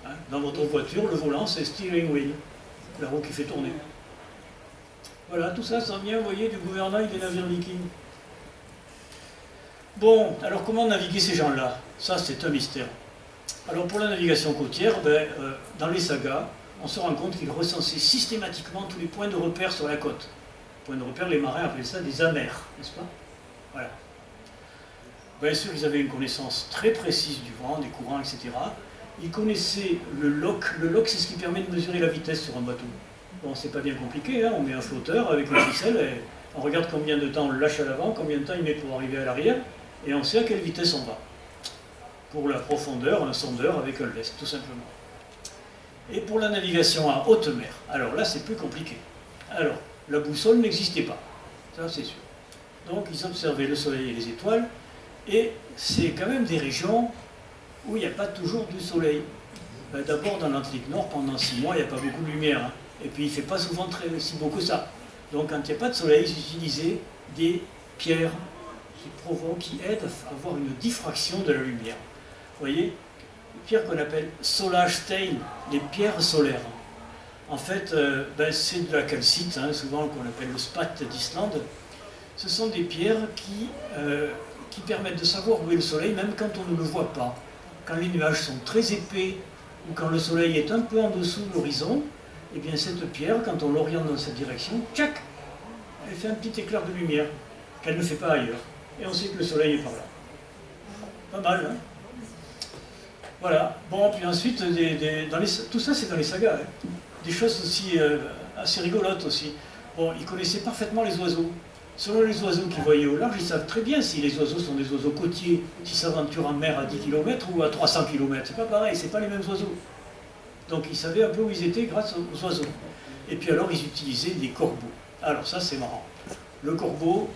Hein? Dans votre voiture, le volant c'est steering wheel, la roue qui fait tourner. Voilà, tout ça, ça vient, vous voyez, du gouvernail des navires vikings. Bon, alors comment naviguer ces gens-là? Ça, c'est un mystère. Alors pour la navigation côtière, dans les sagas, on se rend compte qu'ils recensaient systématiquement tous les points de repère sur la côte. Points de repère, les marins appelaient ça des amers, n'est-ce pas? Voilà. Bien sûr, ils avaient une connaissance très précise du vent, des courants, etc. Ils connaissaient le lock. Le lock, c'est ce qui permet de mesurer la vitesse sur un bateau. Bon, c'est pas bien compliqué, hein, on met un flotteur avec une ficelle et on regarde combien de temps on le lâche à l'avant, combien de temps il met pour arriver à l'arrière, et on sait à quelle vitesse on va. Pour la profondeur, un sondeur avec un lest, tout simplement. Et pour la navigation à haute mer, alors là c'est plus compliqué. Alors, la boussole n'existait pas, ça c'est sûr. Donc ils observaient le soleil et les étoiles, et c'est quand même des régions où il n'y a pas toujours du soleil. D'abord dans l'Atlantique Nord, pendant 6 mois, il n'y a pas beaucoup de lumière, hein. Et puis il ne fait pas souvent si beau que ça. Donc quand il n'y a pas de soleil, ils utilisaient des pierres qui aident à avoir une diffraction de la lumière. Vous voyez, les pierres qu'on appelle Solarstein, les pierres solaires. En fait, c'est de la calcite, hein, souvent qu'on appelle le spat d'Islande. Ce sont des pierres qui permettent de savoir où est le soleil, même quand on ne le voit pas. Quand les nuages sont très épais, ou quand le soleil est un peu en dessous de l'horizon, et bien cette pierre, quand on l'oriente dans cette direction, tchac, elle fait un petit éclair de lumière qu'elle ne fait pas ailleurs. Et on sait que le soleil est par là. Pas mal, hein? Voilà. Bon, puis ensuite, tout ça c'est dans les sagas. Hein. Des choses aussi assez rigolotes aussi. Bon, ils connaissaient parfaitement les oiseaux. Selon les oiseaux qu'ils voyaient au large, ils savent très bien si les oiseaux sont des oiseaux côtiers qui s'aventurent en mer à 10 km ou à 300 km. C'est pas pareil, c'est pas les mêmes oiseaux. Donc ils savaient un peu où ils étaient grâce aux oiseaux. Et puis alors ils utilisaient des corbeaux. Alors ça c'est marrant. Le corbeau,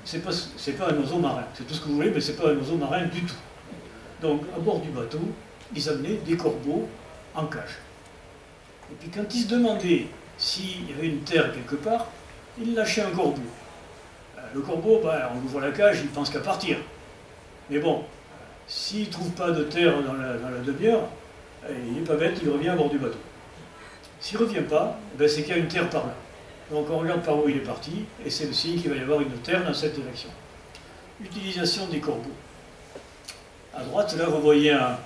c'est pas un oiseau marin. C'est tout ce que vous voulez, mais c'est pas un oiseau marin du tout. Donc, à bord du bateau, ils amenaient des corbeaux en cage. Et puis, quand ils se demandaient s'il y avait une terre quelque part, ils lâchaient un corbeau. Le corbeau, on ouvre la cage, il pense qu'à partir. Mais bon, s'il ne trouve pas de terre dans la demi-heure, il n'est pas bête, il revient à bord du bateau. S'il ne revient pas, c'est qu'il y a une terre par là. Donc on regarde par où il est parti, et c'est le signe qu'il va y avoir une terre dans cette direction. Utilisation des corbeaux. À droite, là, vous voyez un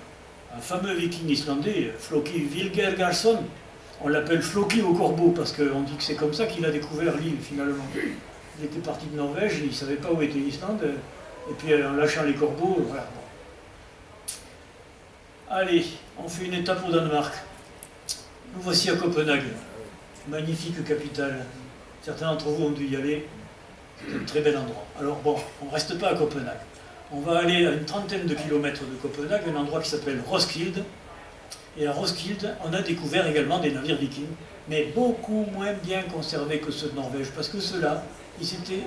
fameux viking islandais, Floki Vilgergarsson. On l'appelle Floki au corbeau, parce qu'on dit que c'est comme ça qu'il a découvert l'île, finalement. Il était parti de Norvège, il ne savait pas où était l'Islande, et puis en lâchant les corbeaux, voilà. Allez, on fait une étape au Danemark. Nous voici à Copenhague, magnifique capitale. Certains d'entre vous ont dû y aller, c'est un très bel endroit. Alors bon, on ne reste pas à Copenhague. On va aller à une trentaine de kilomètres de Copenhague, un endroit qui s'appelle Roskilde. Et à Roskilde, on a découvert également des navires vikings, mais beaucoup moins bien conservés que ceux de Norvège, parce que ceux-là, ils s'étaient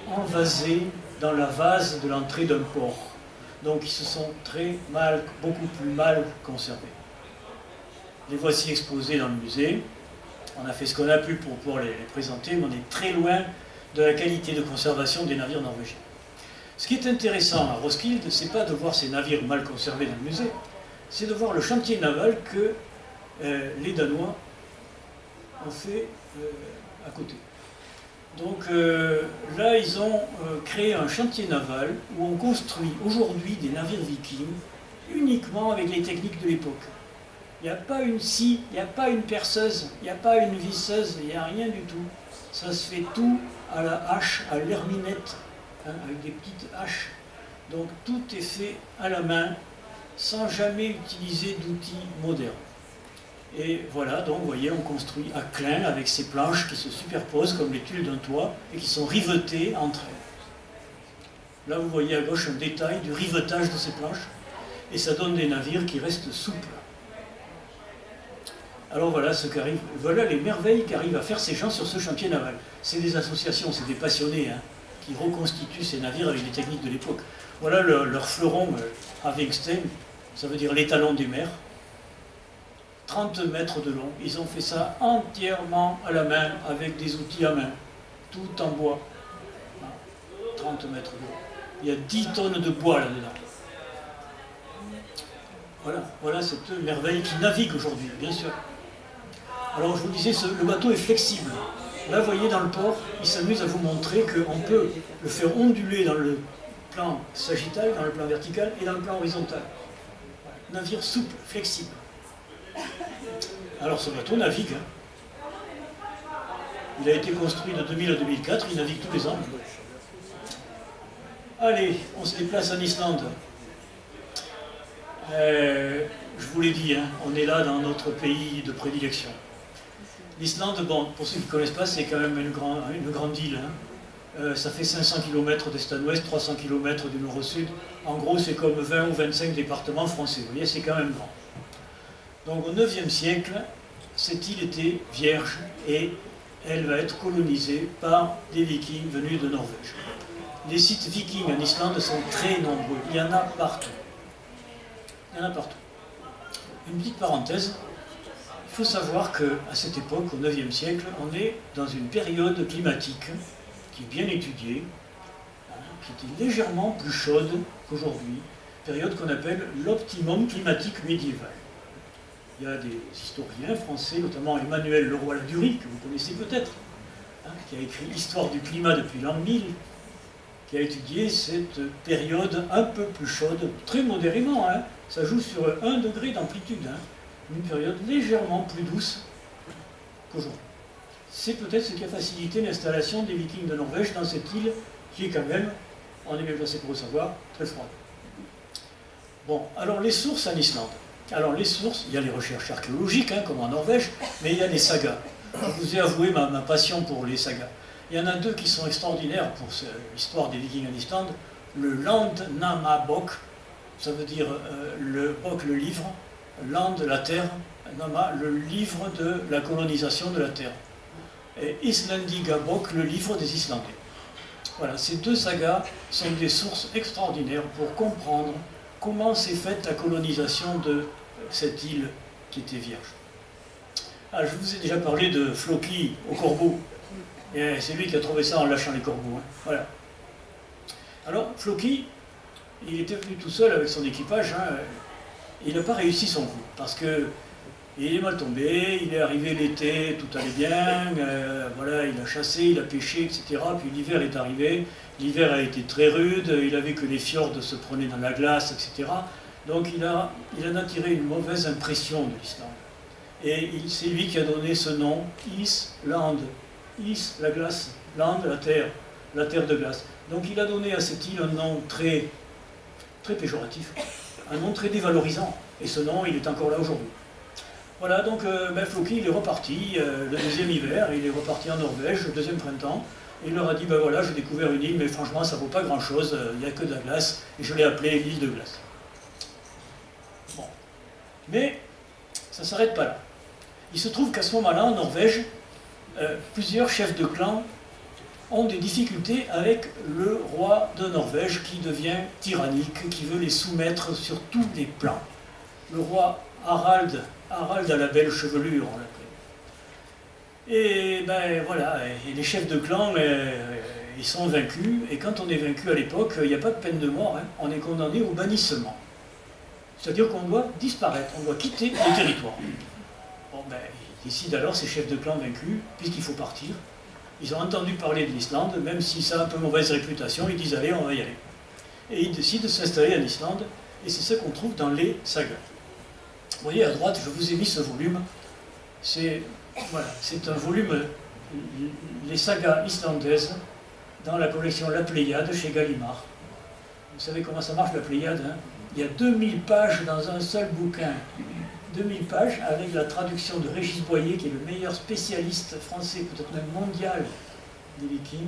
envasés dans la vase de l'entrée d'un port. Donc ils se sont beaucoup plus mal conservés. Les voici exposés dans le musée. On a fait ce qu'on a pu pour pouvoir les présenter, mais on est très loin de la qualité de conservation des navires norvégiens. Ce qui est intéressant à Roskilde, ce n'est pas de voir ces navires mal conservés dans le musée, c'est de voir le chantier naval que les Danois ont fait à côté. Donc là, ils ont créé un chantier naval où on construit aujourd'hui des navires vikings uniquement avec les techniques de l'époque. Il n'y a pas une scie, il n'y a pas une perceuse, il n'y a pas une visseuse, il n'y a rien du tout. Ça se fait tout à la hache, à l'herminette, hein, avec des petites haches. Donc tout est fait à la main, sans jamais utiliser d'outils modernes. Et voilà, donc vous voyez, on construit à clin avec ces planches qui se superposent comme les tuiles d'un toit et qui sont rivetées entre elles. Là, vous voyez à gauche un détail du rivetage de ces planches et ça donne des navires qui restent souples. Alors voilà ce qu'arrive, voilà les merveilles qu'arrivent à faire ces gens sur ce chantier naval. C'est des associations, c'est des passionnés hein, qui reconstituent ces navires avec les techniques de l'époque. Voilà leur fleuron Havingstein, ça veut dire l'étalon des mers. 30 mètres de long. Ils ont fait ça entièrement à la main, avec des outils à main, tout en bois. 30 mètres de long. Il y a 10 tonnes de bois là-dedans. Voilà cette merveille qui navigue aujourd'hui, bien sûr. Alors je vous disais, le bateau est flexible. Là, vous voyez, dans le port, il s'amuse à vous montrer qu'on peut le faire onduler dans le plan sagittal, dans le plan vertical et dans le plan horizontal. Navire souple, flexible. Alors ce bateau navigue. Il a été construit de 2000 à 2004, il navigue tous les ans. Allez, on se déplace en Islande. Je vous l'ai dit, hein, on est là dans notre pays de prédilection. L'Islande, bon, pour ceux qui ne connaissent pas, c'est quand même une grande île. Hein. Ça fait 500 km d'est à ouest, 300 km du nord au sud. En gros, c'est comme 20 ou 25 départements français. Vous voyez, c'est quand même grand. Donc au IXe siècle, cette île était vierge et elle va être colonisée par des vikings venus de Norvège. Les sites vikings en Islande sont très nombreux. Il y en a partout. Il y en a partout. Une petite parenthèse. Il faut savoir qu'à cette époque, au IXe siècle, on est dans une période climatique qui est bien étudiée, qui était légèrement plus chaude qu'aujourd'hui, période qu'on appelle l'optimum climatique médiéval. Il y a des historiens français, notamment Emmanuel Leroy-Ladurie, que vous connaissez peut-être, hein, qui a écrit Histoire du climat depuis l'an 1000, qui a étudié cette période un peu plus chaude, très modérément, hein, ça joue sur 1 degré d'amplitude. Hein, une période légèrement plus douce qu'aujourd'hui. C'est peut-être ce qui a facilité l'installation des Vikings de Norvège dans cette île qui est quand même, on est bien placé pour le savoir, très froide. Bon, alors les sources en Islande. Alors les sources, il y a les recherches archéologiques, hein, comme en Norvège, mais il y a les sagas. Je vous ai avoué ma passion pour les sagas. Il y en a 2 qui sont extraordinaires pour l'histoire des Vikings en Islande. Le Landnámabók, ça veut dire le bok, le livre, Land, la terre, Nama, le livre de la colonisation de la terre. Et Islandingabók, le livre des Islandais. Voilà, ces 2 sagas sont des sources extraordinaires pour comprendre comment s'est faite la colonisation de cette île qui était vierge. Ah, je vous ai déjà parlé de Floki au corbeau. C'est lui qui a trouvé ça en lâchant les corbeaux. Hein. Voilà. Alors, Floki, il était venu tout seul avec son équipage. Hein. Il n'a pas réussi son coup, parce que il est mal tombé, il est arrivé l'été, tout allait bien, voilà, il a chassé, il a pêché, etc. Puis l'hiver est arrivé, l'hiver a été très rude, il a vu que les fjords se prenaient dans la glace, etc. Donc il en a tiré une mauvaise impression de l'Islande. Et c'est lui qui a donné ce nom, Island. Is, la glace, land, la terre de glace. Donc il a donné à cette île un nom très, très péjoratif, un nom très dévalorisant. Et ce nom, il est encore là aujourd'hui. Voilà, donc Floki, il est reparti le deuxième hiver, il est reparti en Norvège, le deuxième printemps, et il leur a dit, ben voilà, j'ai découvert une île, mais franchement, ça vaut pas grand-chose, il n'y a que de la glace, et je l'ai appelée l'île de glace. Bon. Mais, ça ne s'arrête pas là. Il se trouve qu'à ce moment-là, en Norvège, plusieurs chefs de clan ont des difficultés avec le roi de Norvège qui devient tyrannique, qui veut les soumettre sur tous les plans. Le roi Harald à la belle chevelure, on l'appelle. Et ben voilà, et les chefs de clan, ils sont vaincus, et quand on est vaincu à l'époque, il n'y a pas de peine de mort, hein, on est condamné au bannissement. C'est-à-dire qu'on doit disparaître, on doit quitter le territoire. Bon ben, ils décident alors, ces chefs de clan vaincus, puisqu'il faut partir. Ils ont entendu parler de l'Islande, même si ça a un peu mauvaise réputation, ils disent allez, on va y aller. Et ils décident de s'installer en Islande, et c'est ce qu'on trouve dans les sagas. Vous voyez à droite, je vous ai mis ce volume. C'est voilà, un volume, les sagas islandaises, dans la collection La Pléiade chez Gallimard. Vous savez comment ça marche la Pléiade, hein? Il y a 2000 pages dans un seul bouquin. 2000 pages avec la traduction de Régis Boyer, qui est le meilleur spécialiste français, peut-être même mondial, des Vikings,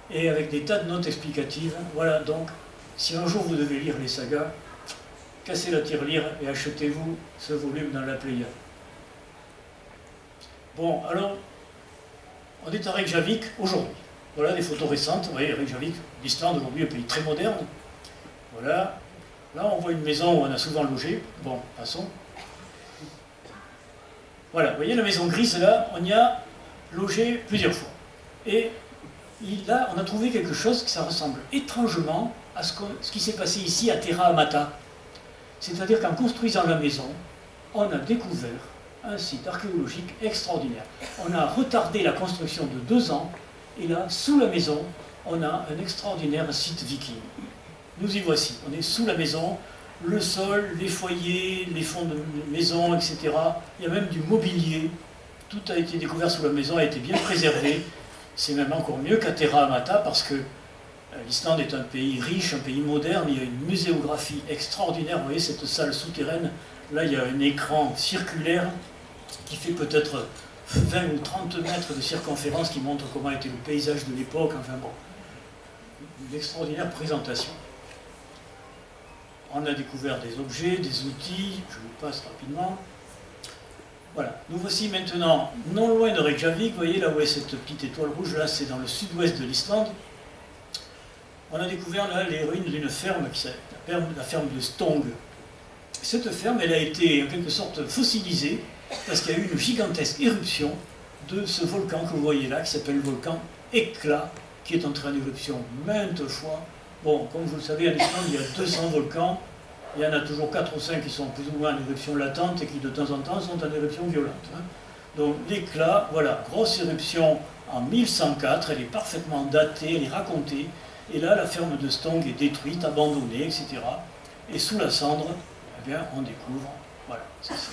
et avec des tas de notes explicatives. Voilà, donc, si un jour vous devez lire les sagas, cassez la tirelire et achetez-vous ce volume dans la Pléiade. Bon, alors, on est à Reykjavik aujourd'hui. Voilà des photos récentes. Vous voyez, Reykjavik, l'Islande aujourd'hui, un pays très moderne. Voilà. Là, on voit une maison où on a souvent logé. Bon, passons. Voilà, vous voyez la maison grise là, on y a logé plusieurs fois. Et là, on a trouvé quelque chose qui ça ressemble étrangement à ce qui s'est passé ici à Terra Amata. C'est-à-dire qu'en construisant la maison, on a découvert un site archéologique extraordinaire. On a retardé la construction de 2 ans, et là, sous la maison, on a un extraordinaire site viking. Nous y voici, on est sous la maison, le sol, les foyers, les fonds de maison, etc. Il y a même du mobilier, tout a été découvert sous la maison, a été bien préservé. C'est même encore mieux qu'à Terra Amata, parce que l'Islande est un pays riche, un pays moderne, il y a une muséographie extraordinaire. Vous voyez cette salle souterraine, là il y a un écran circulaire qui fait peut-être 20 ou 30 mètres de circonférence, qui montre comment était le paysage de l'époque, enfin bon, une extraordinaire présentation. On a découvert des objets, des outils, je vous passe rapidement. Voilà, nous voici maintenant non loin de Reykjavik, vous voyez là où est cette petite étoile rouge, là c'est dans le sud-ouest de l'Islande. On a découvert là les ruines d'une ferme, qui s'appelle la ferme de Stong. Cette ferme, elle a été en quelque sorte fossilisée, parce qu'il y a eu une gigantesque éruption de ce volcan que vous voyez là, qui s'appelle le volcan Hekla, qui est entré en éruption maintes fois. Bon, comme vous le savez, en Islande, il y a 200 volcans, il y en a toujours 4 ou 5 qui sont plus ou moins en éruption latente et qui de temps en temps sont en éruption violente. Hein. Donc l'Hekla, voilà, grosse éruption en 1104, elle est parfaitement datée, elle est racontée, et là la ferme de Stong est détruite, abandonnée, etc. Et sous la cendre, eh bien, on découvre, voilà, c'est ça.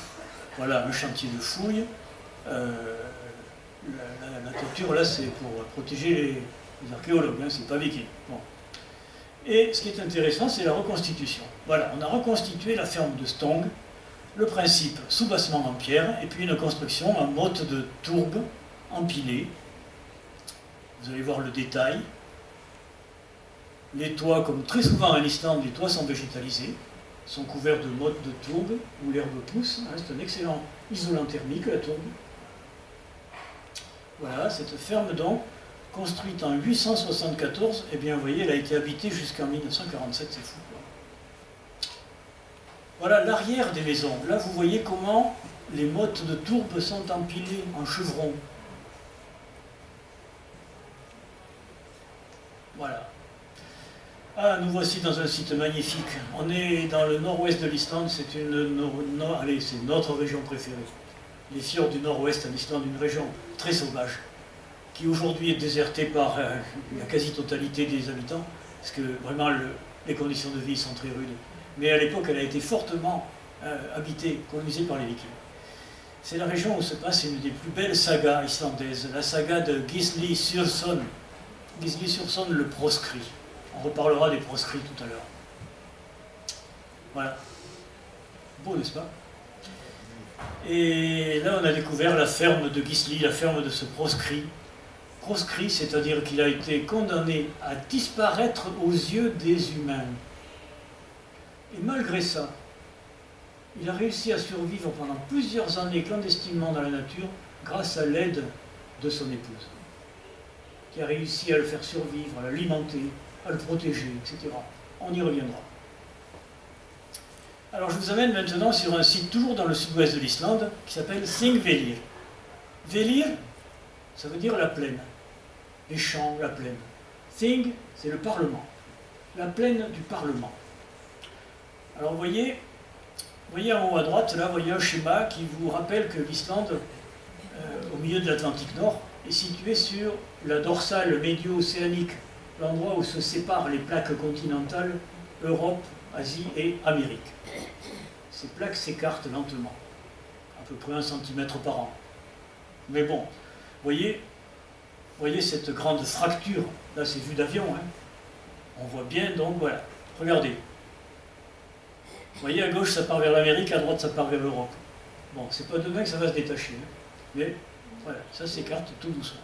Voilà un chantier de fouilles. La torture, là, c'est pour protéger les archéologues, hein, c'est pas viking. Bon. Et ce qui est intéressant, c'est la reconstitution. Voilà, on a reconstitué la ferme de Stong, le principe soubassement en pierre, et puis une construction en motte de tourbe empilée. Vous allez voir le détail. Les toits, comme très souvent en Islande, les toits sont végétalisés, sont couverts de mottes de tourbe, où l'herbe pousse. Hein, c'est un excellent isolant thermique, la tourbe. Voilà, cette ferme donc, construite en 874, eh bien vous voyez, elle a été habitée jusqu'en 1947, c'est fou quoi. Voilà l'arrière des maisons. Là, vous voyez comment les mottes de tourbe sont empilées en chevrons. Voilà. Ah, nous voici dans un site magnifique. On est dans le nord-ouest de l'Islande, c'est notre région préférée. Les fjords du nord-ouest en Islande, une région très sauvage, qui aujourd'hui est désertée par la quasi-totalité des habitants, parce que vraiment les conditions de vie sont très rudes. Mais à l'époque, elle a été fortement habitée, colonisée par les Vikings. C'est la région où se passe une des plus belles sagas islandaises, la saga de Gisli Surson. Gisli Surson, le proscrit. On reparlera des proscrits tout à l'heure. Voilà. Beau, n'est-ce pas? Et là, on a découvert la ferme de Gisli, la ferme de ce proscrit. Proscrit, c'est-à-dire qu'il a été condamné à disparaître aux yeux des humains. Et malgré ça, il a réussi à survivre pendant plusieurs années clandestinement dans la nature grâce à l'aide de son épouse, qui a réussi à le faire survivre, à l'alimenter, à le protéger, etc. On y reviendra. Alors je vous amène maintenant sur un site toujours dans le sud-ouest de l'Islande qui s'appelle Þingvellir. Vellir, ça veut dire la plaine. Les champs, la plaine. Þing, c'est le Parlement. La plaine du Parlement. Alors vous voyez en haut à droite, là, vous voyez un schéma qui vous rappelle que l'Islande, au milieu de l'Atlantique Nord, est située sur la dorsale médio-océanique, l'endroit où se séparent les plaques continentales, Europe, Asie et Amérique. Ces plaques s'écartent lentement, à peu près 1 cm par an. Mais bon, voyez cette grande fracture, là c'est vu d'avion, hein. On voit bien, donc voilà, regardez. Vous voyez, à gauche ça part vers l'Amérique, à droite ça part vers l'Europe. Bon, c'est pas demain que ça va se détacher, hein. Mais voilà, ça s'écarte tout doucement.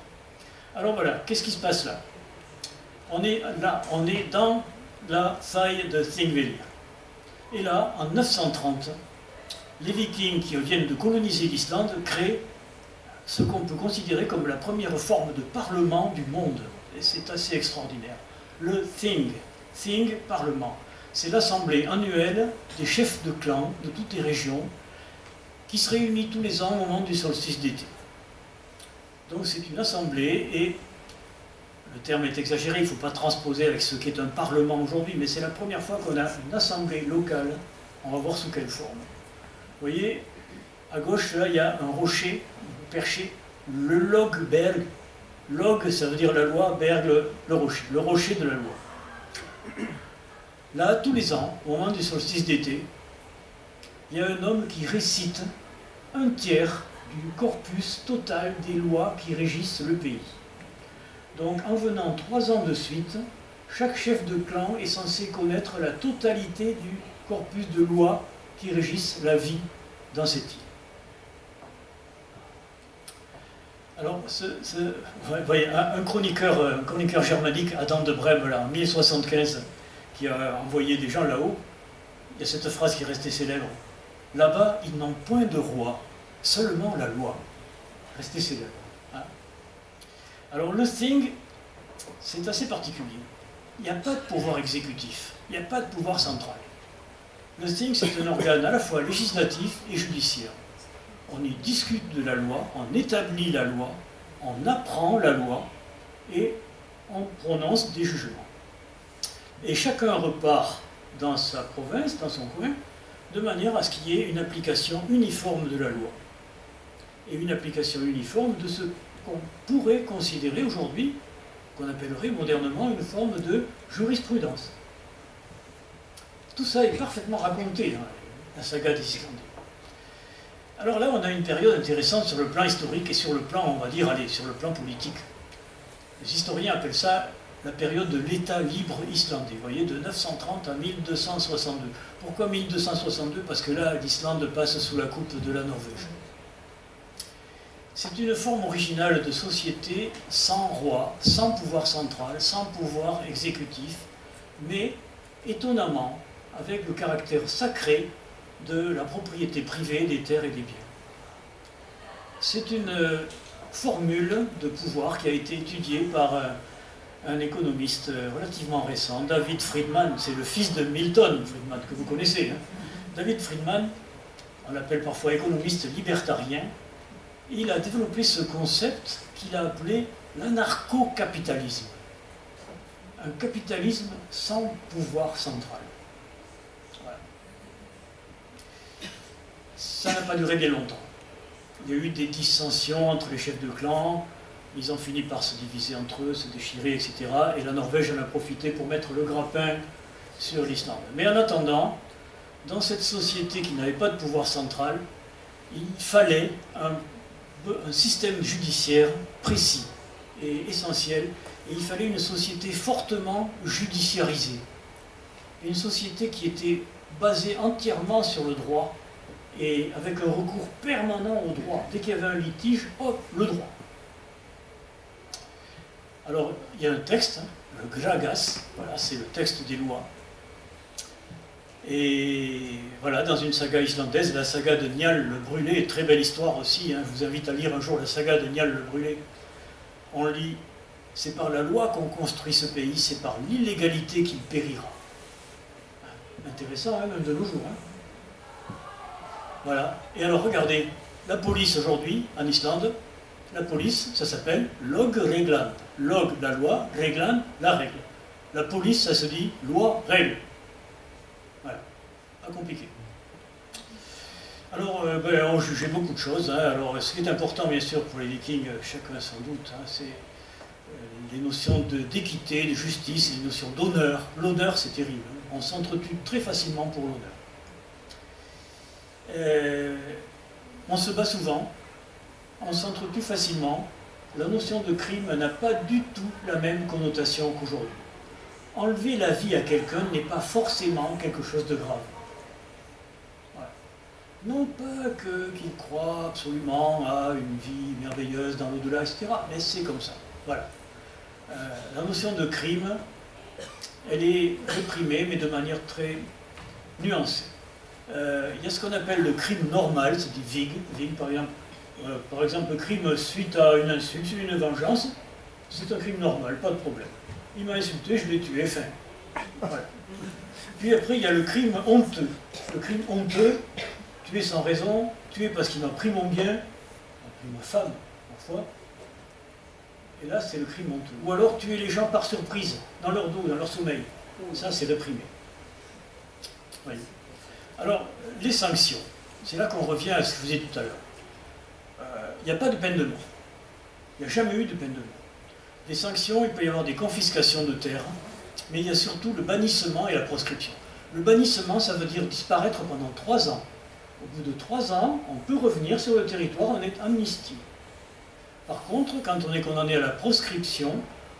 Alors voilà, qu'est-ce qui se passe là? On est dans la faille de Þingvellir. Et là, en 930, les Vikings qui viennent de coloniser l'Islande créent ce qu'on peut considérer comme la première forme de parlement du monde. Et c'est assez extraordinaire. Le Þing. Þing, parlement. C'est l'assemblée annuelle des chefs de clans de toutes les régions qui se réunit tous les ans au moment du solstice d'été. Donc c'est une assemblée et le terme est exagéré, il ne faut pas transposer avec ce qu'est un parlement aujourd'hui, mais c'est la première fois qu'on a une assemblée locale. On va voir sous quelle forme. Vous voyez, à gauche, là, il y a un rocher perché, le Logberg. Log, ça veut dire la loi, Berg, le rocher de la loi. Là, tous les ans, au moment du solstice d'été, il y a un homme qui récite un tiers du corpus total des lois qui régissent le pays. Donc, en venant 3 ans de suite, chaque chef de clan est censé connaître la totalité du corpus de lois qui régissent la vie dans cette île. Alors, voyez, un chroniqueur germanique, Adam de Brême, là, en 1075, qui a envoyé des gens là-haut, il y a cette phrase qui est restée célèbre. Là-bas, ils n'ont point de roi, seulement la loi. Restez célèbre. Hein. Alors, le Þing, c'est assez particulier. Il n'y a pas de pouvoir exécutif, il n'y a pas de pouvoir central. Le Þing, c'est un organe à la fois législatif et judiciaire. On y discute de la loi, on établit la loi, on apprend la loi et on prononce des jugements. Et chacun repart dans sa province, dans son coin, de manière à ce qu'il y ait une application uniforme de la loi. Et une application uniforme de ce qu'on pourrait considérer aujourd'hui, qu'on appellerait modernement une forme de jurisprudence. Tout ça est parfaitement raconté dans la saga des Islandais. Alors là, on a une période intéressante sur le plan historique et sur le plan, on va dire, sur le plan politique. Les historiens appellent ça la période de l'État libre islandais, vous voyez, de 930 à 1262. Pourquoi 1262? Parce que là, l'Islande passe sous la coupe de la Norvège. C'est une forme originale de société sans roi, sans pouvoir central, sans pouvoir exécutif, mais étonnamment avec le caractère sacré de la propriété privée des terres et des biens. C'est une formule de pouvoir qui a été étudiée par un économiste relativement récent, David Friedman. C'est le fils de Milton Friedman, que vous connaissez. Hein. David Friedman, on l'appelle parfois économiste libertarien, il a développé ce concept qu'il a appelé l'anarcho-capitalisme. Un capitalisme sans pouvoir central. Voilà. Ça n'a pas duré bien longtemps. Il y a eu des dissensions entre les chefs de clan, ils ont fini par se diviser entre eux, se déchirer, etc. Et la Norvège en a profité pour mettre le grappin sur l'Islande. Mais en attendant, dans cette société qui n'avait pas de pouvoir central, il fallait un système judiciaire précis et essentiel, et il fallait une société fortement judiciarisée. Une société qui était basée entièrement sur le droit, et avec un recours permanent au droit. Dès qu'il y avait un litige, hop, le droit. Alors, il y a un texte, hein, le Gragas, voilà, c'est le texte des lois. Et voilà, dans une saga islandaise, la saga de Njal le Brûlé, très belle histoire aussi, hein, je vous invite à lire un jour la saga de Njal le Brûlé. On lit, c'est par la loi qu'on construit ce pays, c'est par l'illégalité qu'il périra. Intéressant, hein, même de nos jours. Hein. Voilà. Et alors regardez, la police aujourd'hui, en Islande, la police, ça s'appelle logreglan. Log, la loi, reglan, la règle. La police, ça se dit loi, règle. Voilà. Pas compliqué. Alors, on jugeait beaucoup de choses. Hein. Alors, ce qui est important, bien sûr, pour les Vikings, chacun sans doute, hein, c'est les notions d'équité, de justice, les notions d'honneur. L'honneur, c'est terrible. Hein. On s'entretue très facilement pour l'honneur. On se bat souvent, on s'entretue facilement. La notion de crime n'a pas du tout la même connotation qu'aujourd'hui. Enlever la vie à quelqu'un n'est pas forcément quelque chose de grave. Voilà. Non pas qu'il croit absolument à une vie merveilleuse dans l'au-delà, etc. Mais c'est comme ça. Voilà. La notion de crime, elle est réprimée, mais de manière très nuancée. Il y a ce qu'on appelle le crime normal, c'est dit vig, par exemple, le crime suite à une insulte, suite à une vengeance, c'est un crime normal, pas de problème. Il m'a insulté, je l'ai tué, fin. Voilà. Puis après, il y a le crime honteux. Le crime honteux, tuer sans raison, tuer parce qu'il m'a pris mon bien, il m'a pris ma femme, parfois. Et là, c'est le crime honteux. Ou alors tuer les gens par surprise, dans leur dos, dans leur sommeil. Ça, c'est réprimé. Voyez. Alors, les sanctions, c'est là qu'on revient à ce que je vous ai dit tout à l'heure. Il n'y a pas de peine de mort. Il n'y a jamais eu de peine de mort. Des sanctions, il peut y avoir des confiscations de terres, mais il y a surtout le bannissement et la proscription. Le bannissement, ça veut dire disparaître pendant 3 ans. Au bout de 3 ans, on peut revenir sur le territoire, on est amnistié. Par contre, quand on est condamné à la proscription,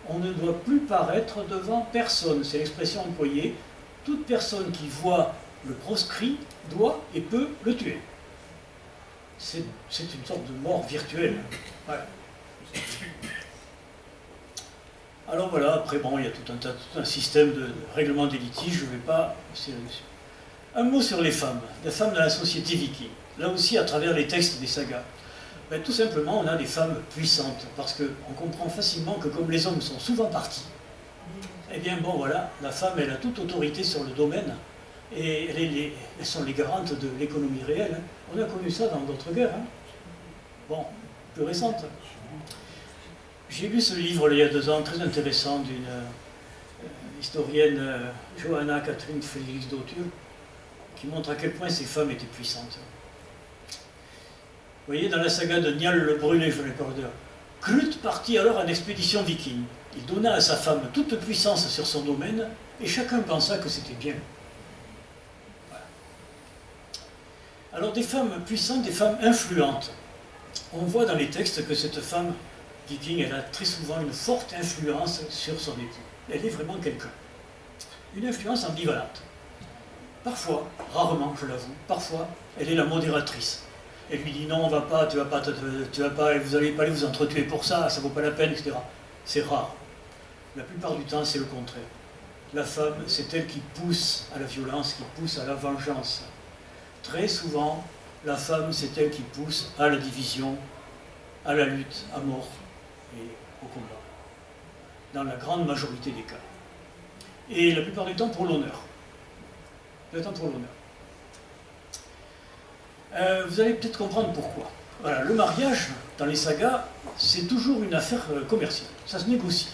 on ne doit plus paraître devant personne. C'est l'expression employée. Toute personne qui voit le proscrit doit et peut le tuer. C'est une sorte de mort virtuelle. Ouais. Alors voilà, après bon, il y a tout un système de règlement des litiges, je ne vais pas essayer là-dessus. Un mot sur les femmes dans la société viking. Là aussi, à travers les textes des sagas. Ben, tout simplement, on a des femmes puissantes, parce qu'on comprend facilement que comme les hommes sont souvent partis, eh bien bon voilà, la femme, elle a toute autorité sur le domaine, et elles sont les garantes de l'économie réelle. Hein. On a connu ça dans d'autres guerres. Hein. Bon, plus récentes. J'ai lu ce livre il y a 2 ans, très intéressant, d'une historienne, Johanna Catherine Félix d'Autur, qui montre à quel point ces femmes étaient puissantes. Vous voyez, dans la saga de Njal le Brûlé, je l'ai parlé d'heure, Krut partit alors en expédition viking. Il donna à sa femme toute puissance sur son domaine, et chacun pensa que c'était bien. Alors des femmes puissantes, des femmes influentes. On voit dans les textes que cette femme viking, elle a très souvent une forte influence sur son époux. Elle est vraiment quelqu'un. Une influence ambivalente. Parfois, rarement je l'avoue, parfois, elle est la modératrice. Elle lui dit non, on va pas, tu vas pas, vous n'allez pas aller vous entretuer pour ça, ça vaut pas la peine, etc. C'est rare. La plupart du temps, c'est le contraire. La femme, c'est elle qui pousse à la violence, qui pousse à la vengeance. Très souvent, la femme, c'est elle qui pousse à la division, à la lutte, à mort et au combat. Dans la grande majorité des cas. Et la plupart du temps pour l'honneur. Le temps pour l'honneur. Vous allez peut-être comprendre pourquoi. Voilà, le mariage, dans les sagas, c'est toujours une affaire commerciale. Ça se négocie.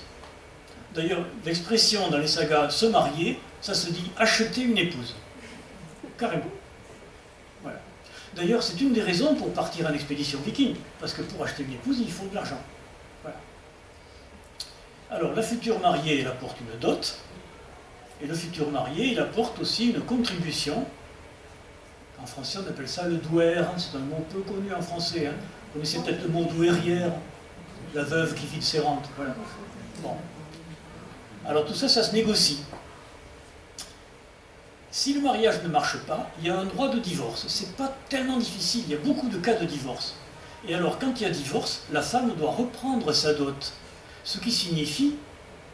D'ailleurs, l'expression dans les sagas se marier, ça se dit acheter une épouse. Carrément. Voilà. D'ailleurs, c'est une des raisons pour partir en expédition viking. Parce que pour acheter une épouse, il faut de l'argent. Voilà. Alors, la future mariée, elle apporte une dot. Et le futur marié, il apporte aussi une contribution. En français, on appelle ça le douaire. C'est un mot peu connu en français. Hein. Vous connaissez peut-être le mot douairière, la veuve qui vide ses rentes. Voilà. Bon. Alors tout ça, ça se négocie. Si le mariage ne marche pas, il y a un droit de divorce. C'est pas tellement difficile, il y a beaucoup de cas de divorce. Et alors, quand il y a divorce, la femme doit reprendre sa dot. Ce qui signifie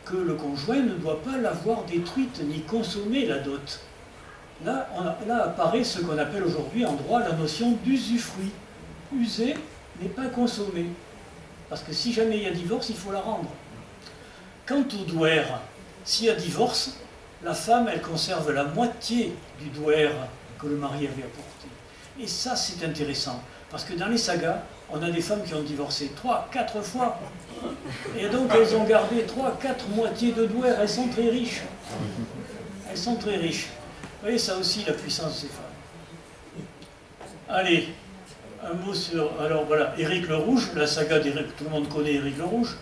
que le conjoint ne doit pas l'avoir détruite ni consommer la dot. Là apparaît ce qu'on appelle aujourd'hui en droit la notion d'usufruit. User mais pas consommer. Parce que si jamais il y a divorce, il faut la rendre. Quant au douaire, s'il y a divorce, la femme, elle conserve la moitié du douaire que le mari avait apporté. Et ça, c'est intéressant. Parce que dans les sagas, on a des femmes qui ont divorcé 3, 4 fois. Et donc, elles ont gardé 3, 4 moitiés de douaire. Elles sont très riches. Elles sont très riches. Vous voyez, ça aussi, la puissance de ces femmes. Allez, un mot sur... Alors voilà, Éric le Rouge, la saga d'Éric, tout le monde connaît Éric le Rouge.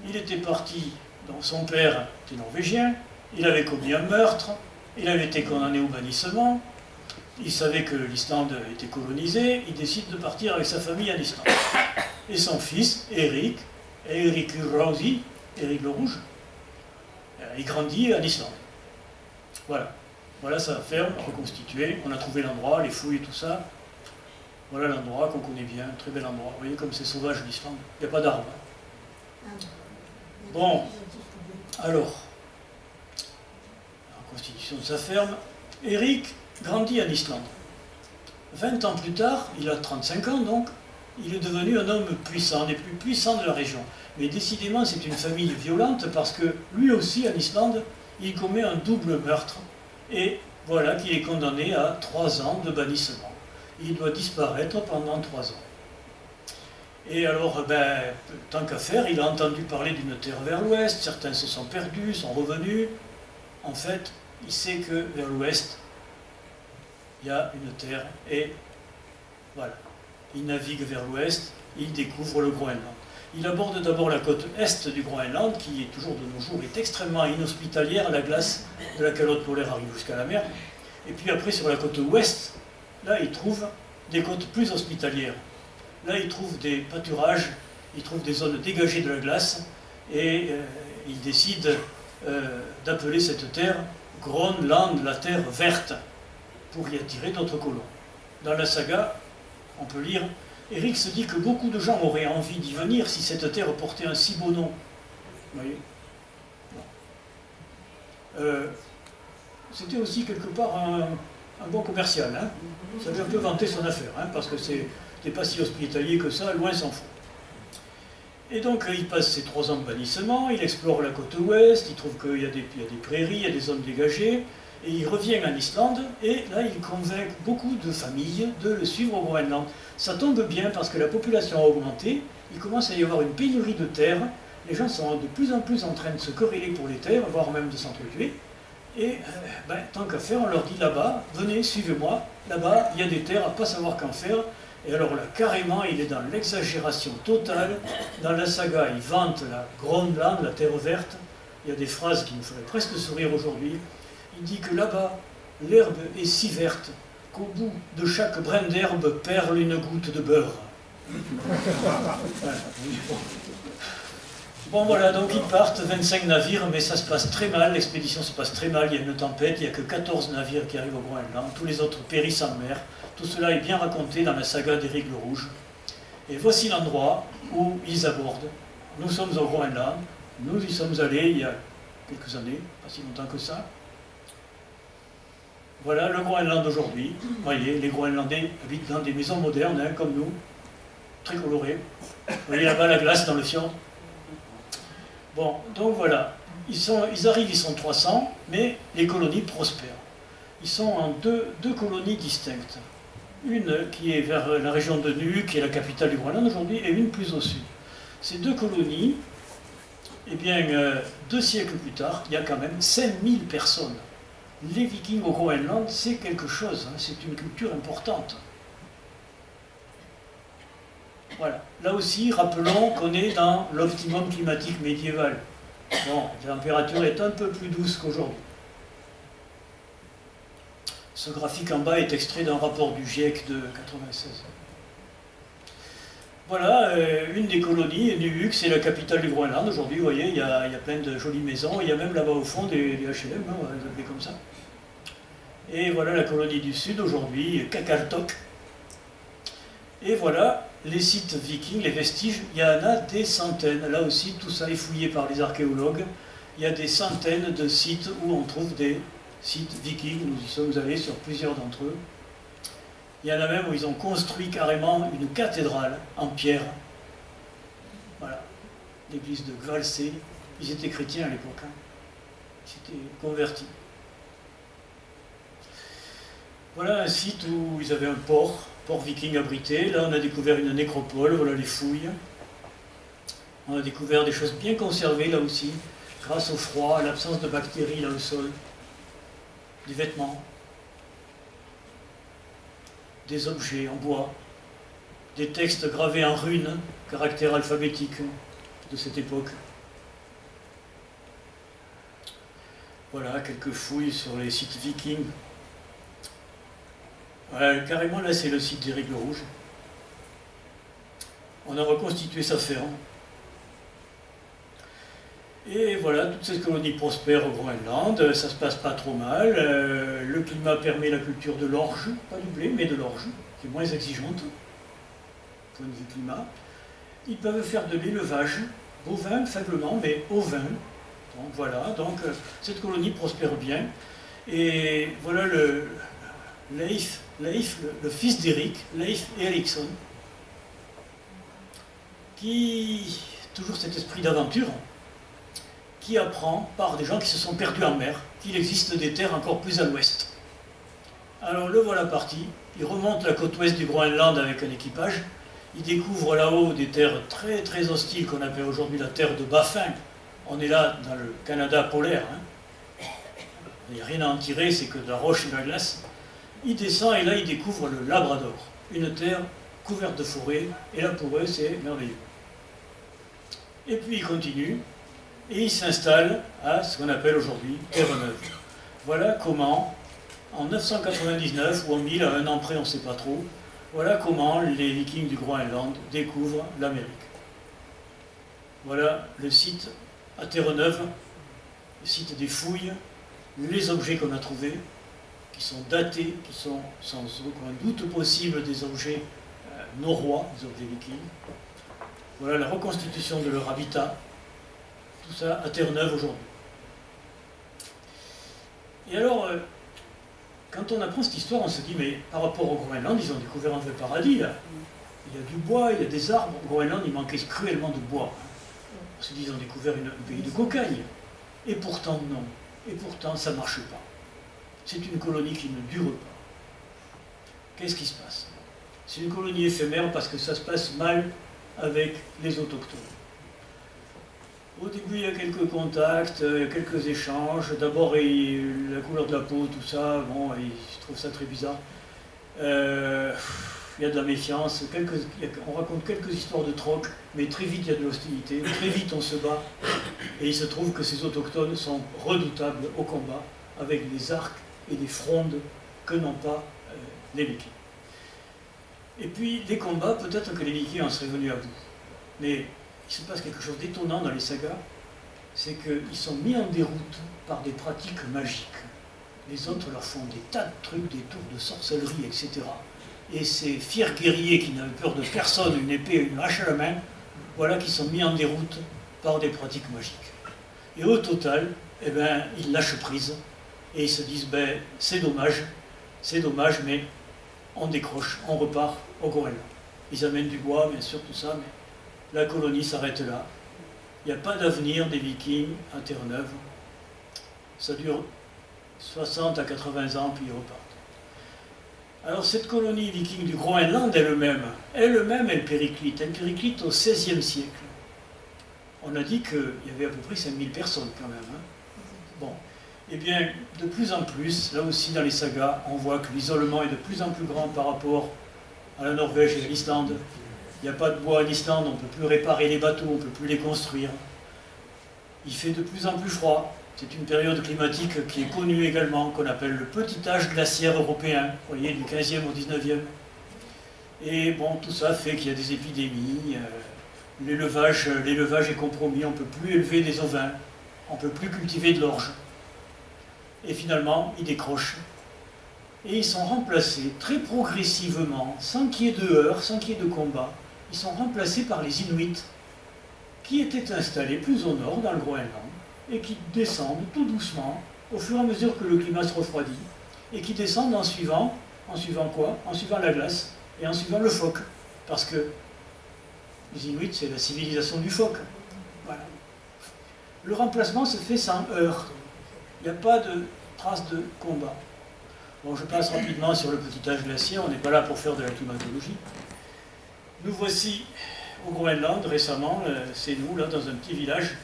Il était parti, donc son père était norvégien, il avait commis un meurtre, il avait été condamné au bannissement, il savait que l'Islande était colonisée, il décide de partir avec sa famille en Islande. Et son fils, Éric Rausi, Éric le Rouge, il grandit en Islande. Voilà. Voilà sa ferme reconstituée, on a trouvé l'endroit, les fouilles et tout ça. Voilà l'endroit qu'on connaît bien, un très bel endroit. Vous voyez comme c'est sauvage l'Islande, il n'y a pas d'arbres. Bon, alors, la constitution de sa ferme, Éric grandit en Islande. 20 ans plus tard, il a 35 ans donc, il est devenu un homme puissant, des plus puissants de la région. Mais décidément, c'est une famille violente parce que lui aussi, en Islande, il commet un double meurtre. Et voilà qu'il est condamné à 3 ans de bannissement. Il doit disparaître pendant 3 ans. Et alors, tant qu'à faire, il a entendu parler d'une terre vers l'ouest, certains se sont perdus, sont revenus. En fait, il sait que vers l'ouest, il y a une terre, et voilà. Il navigue vers l'ouest, il découvre le Groenland. Il aborde d'abord la côte est du Groenland, qui est toujours de nos jours est extrêmement inhospitalière, la glace de la calotte polaire arrive jusqu'à la mer. Et puis après, sur la côte ouest, là, il trouve des côtes plus hospitalières. Là, il trouve des pâturages, il trouve des zones dégagées de la glace, et il décide d'appeler cette terre Groenland, la terre verte, pour y attirer d'autres colons. Dans la saga, on peut lire, Éric se dit que beaucoup de gens auraient envie d'y venir si cette terre portait un si beau nom. Vous voyez ? C'était aussi quelque part un bon commercial. Hein, ça avait un peu vanté son affaire, hein, parce que c'était pas si hospitalier que ça, loin s'en faut. Et donc il passe ses 3 ans de bannissement, il explore la côte ouest, il trouve qu'il y a des prairies, il y a des zones dégagées, et il revient en Islande, et là il convainc beaucoup de familles de le suivre au Groenland. Ça tombe bien parce que la population a augmenté, il commence à y avoir une pénurie de terres, les gens sont de plus en plus en train de se quereller pour les terres, voire même de s'entretuer. Et tant qu'à faire, on leur dit là-bas, venez, suivez-moi, là-bas, il y a des terres à ne pas savoir qu'en faire. Et alors là, carrément, il est dans l'exagération totale. Dans la saga, il vante la Groenland, la terre verte. Il y a des phrases qui nous feraient presque sourire aujourd'hui. Il dit que là-bas, l'herbe est si verte qu'au bout de chaque brin d'herbe perle une goutte de beurre. Voilà. Bon voilà, donc ils partent, 25 navires, mais ça se passe très mal, l'expédition se passe très mal, il y a une tempête, il n'y a que 14 navires qui arrivent au Groenland, tous les autres périssent en mer. Tout cela est bien raconté dans la saga d'Éric le Rouge. Et voici l'endroit où ils abordent. Nous sommes au Groenland, nous y sommes allés il y a quelques années, pas si longtemps que ça. Voilà le Groenland d'aujourd'hui. Vous voyez, les Groenlandais habitent dans des maisons modernes, hein, comme nous, très colorées. Vous voyez là-bas la glace dans le fjord. Bon, donc voilà, ils arrivent, ils sont 300, mais les colonies prospèrent. Ils sont en deux colonies distinctes. Une qui est vers la région de Nuuk, qui est la capitale du Groenland aujourd'hui, et une plus au sud. Ces deux colonies, eh bien, 2 siècles plus tard, il y a quand même 5000 personnes. Les Vikings au Groenland, c'est quelque chose, hein, c'est une culture importante. Voilà. Là aussi, rappelons qu'on est dans l'optimum climatique médiéval. Bon, la température est un peu plus douce qu'aujourd'hui. Ce graphique en bas est extrait d'un rapport du GIEC de 1996. Voilà, une des colonies, Nuuk, c'est la capitale du Groenland. Aujourd'hui, vous voyez, il y a plein de jolies maisons. Il y a même là-bas au fond des HLM, hein, on va les appeler comme ça. Et voilà la colonie du Sud, aujourd'hui, Qaqortoq. Et voilà les sites vikings, les vestiges. Il y en a des centaines. Là aussi, tout ça est fouillé par les archéologues. Il y a des centaines de sites où on trouve des sites vikings. Nous y sommes allés sur plusieurs d'entre eux. Il y en a même où ils ont construit carrément une cathédrale en pierre. Voilà, l'église de Gvalsé. Ils étaient chrétiens à l'époque. Hein. Ils s'étaient convertis. Voilà un site où ils avaient un port viking abrité. Là, on a découvert une nécropole. Voilà les fouilles. On a découvert des choses bien conservées là aussi, grâce au froid, à l'absence de bactéries dans le sol. Des vêtements. Des objets en bois, des textes gravés en runes, caractère alphabétique de cette époque. Voilà, quelques fouilles sur les sites vikings. Voilà, carrément là c'est le site d'Éric le Rouge. On a reconstitué sa ferme. Et voilà, toute cette colonie prospère au Groenland, ça se passe pas trop mal. Le climat permet la culture de l'orge, pas du blé, mais de l'orge, qui est moins exigeante, point de vue climat. Ils peuvent faire de l'élevage, bovin faiblement, mais ovin. Donc voilà, cette colonie prospère bien. Et voilà Leif, le fils d'Eric, Leif Erikson, qui, toujours cet esprit d'aventure, qui apprend par des gens qui se sont perdus en mer qu'il existe des terres encore plus à l'ouest. Alors le voilà parti, il remonte la côte ouest du Groenland avec un équipage, il découvre là-haut des terres très très hostiles qu'on appelle aujourd'hui la terre de Baffin. On est là dans le Canada polaire, hein. Il n'y a rien à en tirer, c'est que de la roche et de la glace. Il descend et là il découvre le Labrador, une terre couverte de forêts, et là pour eux c'est merveilleux. Et puis il continue, et il s'installe à ce qu'on appelle aujourd'hui Terre-Neuve. Voilà comment, en 999 ou en 1000, à un an près, on ne sait pas trop, voilà comment les Vikings du Groenland découvrent l'Amérique. Voilà le site à Terre-Neuve, le site des fouilles, les objets qu'on a trouvés, qui sont datés, qui sont sans aucun doute possible des objets norrois, des objets vikings. Voilà la reconstitution de leur habitat. Tout ça à Terre-Neuve aujourd'hui. Et alors, quand on apprend cette histoire, on se dit, mais par rapport au Groenland, ils ont découvert un vrai paradis, là. Il y a du bois, il y a des arbres. Au Groenland, il manquait cruellement de bois. On se dit, ils ont découvert un pays de cocagne. Et pourtant, non. Et pourtant, ça ne marche pas. C'est une colonie qui ne dure pas. Qu'est-ce qui se passe? C'est une colonie éphémère parce que ça se passe mal avec les autochtones. Au début, il y a quelques contacts, quelques échanges. D'abord, la couleur de la peau, tout ça, bon, ils trouvent ça très bizarre. Il y a de la méfiance. On raconte quelques histoires de troc, mais très vite, il y a de l'hostilité. Très vite, on se bat. Et il se trouve que ces autochtones sont redoutables au combat, avec des arcs et des frondes que n'ont pas les Vikings. Et puis, les combats, peut-être que les Vikings en seraient venus à bout. Mais il se passe quelque chose d'étonnant dans les sagas, c'est qu'ils sont mis en déroute par des pratiques magiques. Les autres leur font des tas de trucs, des tours de sorcellerie, etc. Et ces fiers guerriers qui n'avaient peur de personne, une épée et une hache à la main, voilà qui sont mis en déroute par des pratiques magiques. Et au total, eh ben, ils lâchent prise et ils se disent, ben, c'est dommage, mais on décroche, on repart au Groenland. Ils amènent du bois, bien sûr, tout ça, mais la colonie s'arrête là. Il n'y a pas d'avenir des Vikings à Terre-Neuve. Ça dure 60 à 80 ans, puis ils repartent. Alors cette colonie viking du Groenland elle périclite. Elle périclite au XVIe siècle. On a dit qu'il y avait à peu près 5000 personnes quand même. Hein. Bon. Eh bien, de plus en plus, là aussi dans les sagas, on voit que l'isolement est de plus en plus grand par rapport à la Norvège et à l'Islande. Il n'y a pas de bois en Islande, on ne peut plus réparer les bateaux, on ne peut plus les construire. Il fait de plus en plus froid. C'est une période climatique qui est connue également, qu'on appelle le petit âge glaciaire européen, vous voyez, du 15e au 19e. Et bon, tout ça fait qu'il y a des épidémies, l'élevage est compromis, on ne peut plus élever des ovins, on ne peut plus cultiver de l'orge. Et finalement, ils décrochent. Et ils sont remplacés très progressivement, sans qu'il y ait de heurts, sans qu'il y ait de combat, ils sont remplacés par les Inuits, qui étaient installés plus au nord, dans le Groenland, et qui descendent tout doucement, au fur et à mesure que le climat se refroidit, et qui descendent en suivant quoi? En suivant la glace, et en suivant le phoque. Parce que les Inuits, c'est la civilisation du phoque. Voilà. Le remplacement se fait sans heurts. Il n'y a pas de traces de combat. Bon, je passe rapidement sur le petit âge glaciaire, on n'est pas là pour faire de la climatologie. Nous voici au Groenland récemment, c'est nous, là, dans un petit village.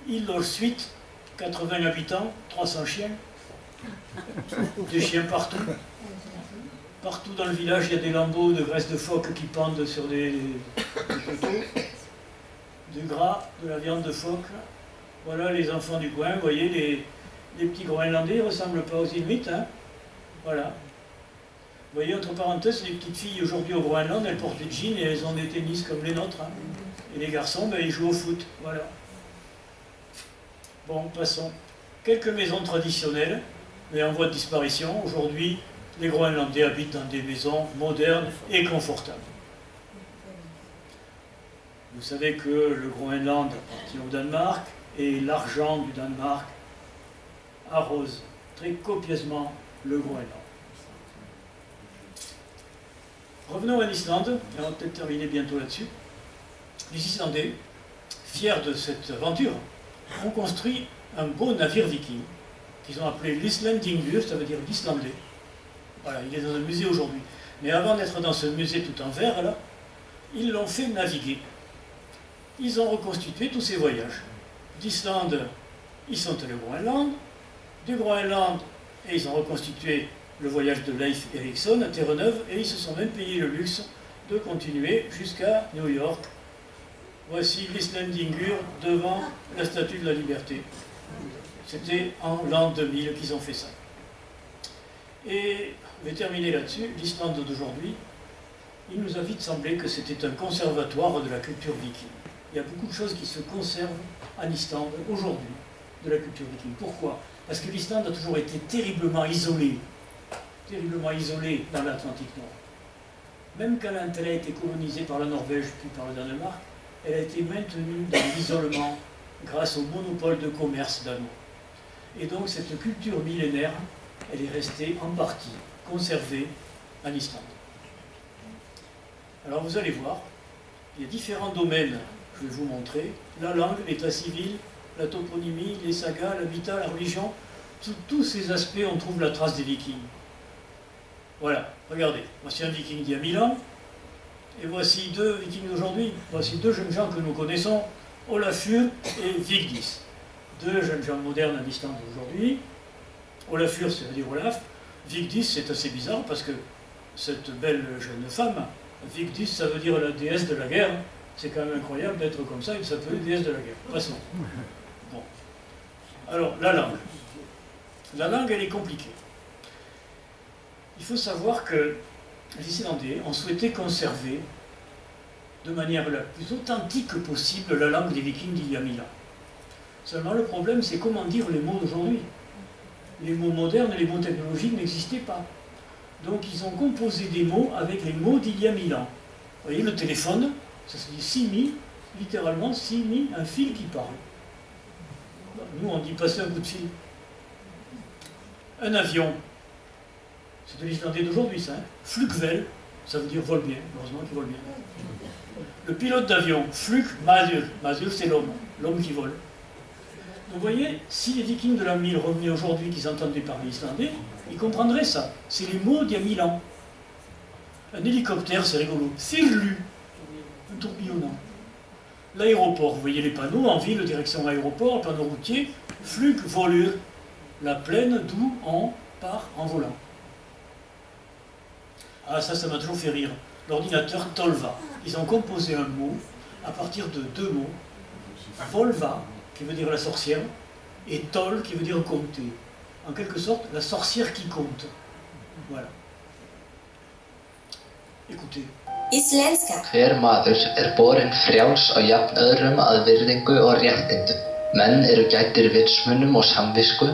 Île Suite, 80 habitants, 300 chiens. Des chiens partout. Partout dans le village, il y a des lambeaux de graisse de phoque qui pendent sur des poteaux. Du gras, de la viande de phoque. Voilà les enfants du coin, vous voyez, les petits Groenlandais ne ressemblent pas aux Inuits. Hein. Voilà. Vous voyez, entre parenthèses, les petites filles aujourd'hui au Groenland, elles portent des jeans et elles ont des tennis comme les nôtres. Hein. Et les garçons, ben, ils jouent au foot. Voilà. Bon, passons. Quelques maisons traditionnelles, mais en voie de disparition. Aujourd'hui, les Groenlandais habitent dans des maisons modernes et confortables. Vous savez que le Groenland appartient au Danemark et l'argent du Danemark arrose très copieusement le Groenland. Revenons en Islande, et on va peut-être terminer bientôt là-dessus. Les Islandais, fiers de cette aventure, ont construit un beau navire viking qu'ils ont appelé l'Islandingur, ça veut dire l'Islandais. Voilà, il est dans un musée aujourd'hui. Mais avant d'être dans ce musée tout en verre, là, ils l'ont fait naviguer. Ils ont reconstitué tous ces voyages. D'Islande, ils sont allés au Groenland. Du Groenland, et ils ont reconstitué le voyage de Leif Erikson à Terre-Neuve, et ils se sont même payé le luxe de continuer jusqu'à New York. Voici l'Islandingur devant la Statue de la Liberté. C'était en l'an 2000 qu'ils ont fait ça. Et je vais terminer là-dessus. L'Islande d'aujourd'hui, il nous a vite semblé que c'était un conservatoire de la culture viking. Il y a beaucoup de choses qui se conservent en Islande aujourd'hui de la culture viking. Pourquoi? Parce que l'Islande a toujours été terriblement isolée dans l'Atlantique Nord. Même quand elle a été colonisée par la Norvège puis par le Danemark, elle a été maintenue dans l'isolement grâce au monopole de commerce danois. Et donc cette culture millénaire, elle est restée en partie conservée en Islande. Alors vous allez voir, il y a différents domaines que je vais vous montrer. La langue, l'état civil, la toponymie, les sagas, l'habitat, la religion. Tous ces aspects, on trouve la trace des Vikings. Voilà, regardez, voici un Viking d'il y a 1000 ans, et voici deux Vikings d'aujourd'hui. Voici deux jeunes gens que nous connaissons, Olafur et Vigdis. Deux jeunes gens modernes en Islande aujourd'hui. Olafur, ça veut dire Olaf. Vigdis, c'est assez bizarre parce que cette belle jeune femme, Vigdis, ça veut dire la déesse de la guerre. C'est quand même incroyable d'être comme ça, il s'appelle déesse de la guerre. Passons. Bon. Alors, la langue. La langue, elle est compliquée. Il faut savoir que les Islandais ont souhaité conserver de manière la plus authentique possible la langue des Vikings d'il y a 1000 ans. Seulement le problème, c'est comment dire les mots d'aujourd'hui. Les mots modernes et les mots technologiques n'existaient pas. Donc ils ont composé des mots avec les mots d'il y a 1000 ans. Vous voyez, le téléphone, ça se dit simi, littéralement simi, un fil qui parle. Nous, on dit passer un coup de fil. Un avion, c'est de l'islandais d'aujourd'hui, ça. Hein. Flugvel, ça veut dire vole bien, heureusement qu'il vole bien. Le pilote d'avion, flug, mazur. Mazur, c'est l'homme qui vole. Donc vous voyez, si les Vikings de l'an 1000 revenaient aujourd'hui, qu'ils entendaient parler islandais, il comprendrait ça. C'est les mots d'il y a 1000 ans. Un hélicoptère, c'est rigolo. Firlu, un tourbillonnant. L'aéroport, vous voyez les panneaux en ville, direction aéroport, panneau routier, flug volure, la plaine d'où on part en volant. Ah, ça m'a toujours fait rire. L'ordinateur Tolva. Ils ont composé un mot à partir de 2 mots. Volva, qui veut dire la sorcière, et Tol, qui veut dire compter. En quelque sorte, la sorcière qui compte. Voilà. Écoutez. Íslenska. Hver maður borinn frjáls og jafn öðrum að virðingu og réttindum. Menn eru gæddir vitsmunum og samvisku.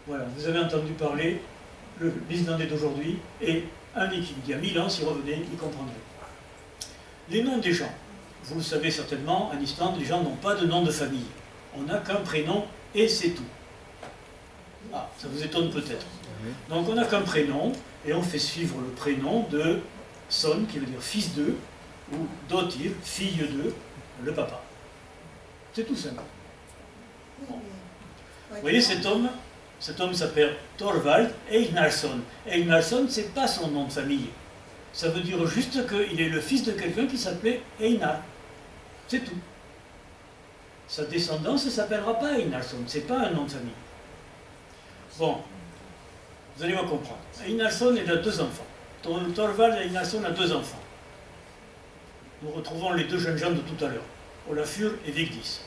Voilà, vous avez entendu parler, l'Islandais d'aujourd'hui est un Viking. Il y a 1000 ans, s'il revenait, il comprendrait. Les noms des gens. Vous le savez certainement, en Islande, les gens n'ont pas de nom de famille. On n'a qu'un prénom et c'est tout. Ah, ça vous étonne peut-être. Donc on n'a qu'un prénom et on fait suivre le prénom de son, qui veut dire fils d'eux, ou dotir, fille d'eux, le papa. C'est tout simple. Bon. Vous voyez cet homme s'appelle Thorvald Einarsson. Einarsson, c'est pas son nom de famille. Ça veut dire juste qu'il est le fils de quelqu'un qui s'appelait Einar. C'est tout. Sa descendance ne s'appellera pas Einarsson, c'est pas un nom de famille. Bon, vous allez me comprendre. Einarsson, il a 2 enfants. Thorvald Einarsson a 2 enfants. Nous retrouvons les 2 jeunes gens de tout à l'heure, Olafur et Vigdis.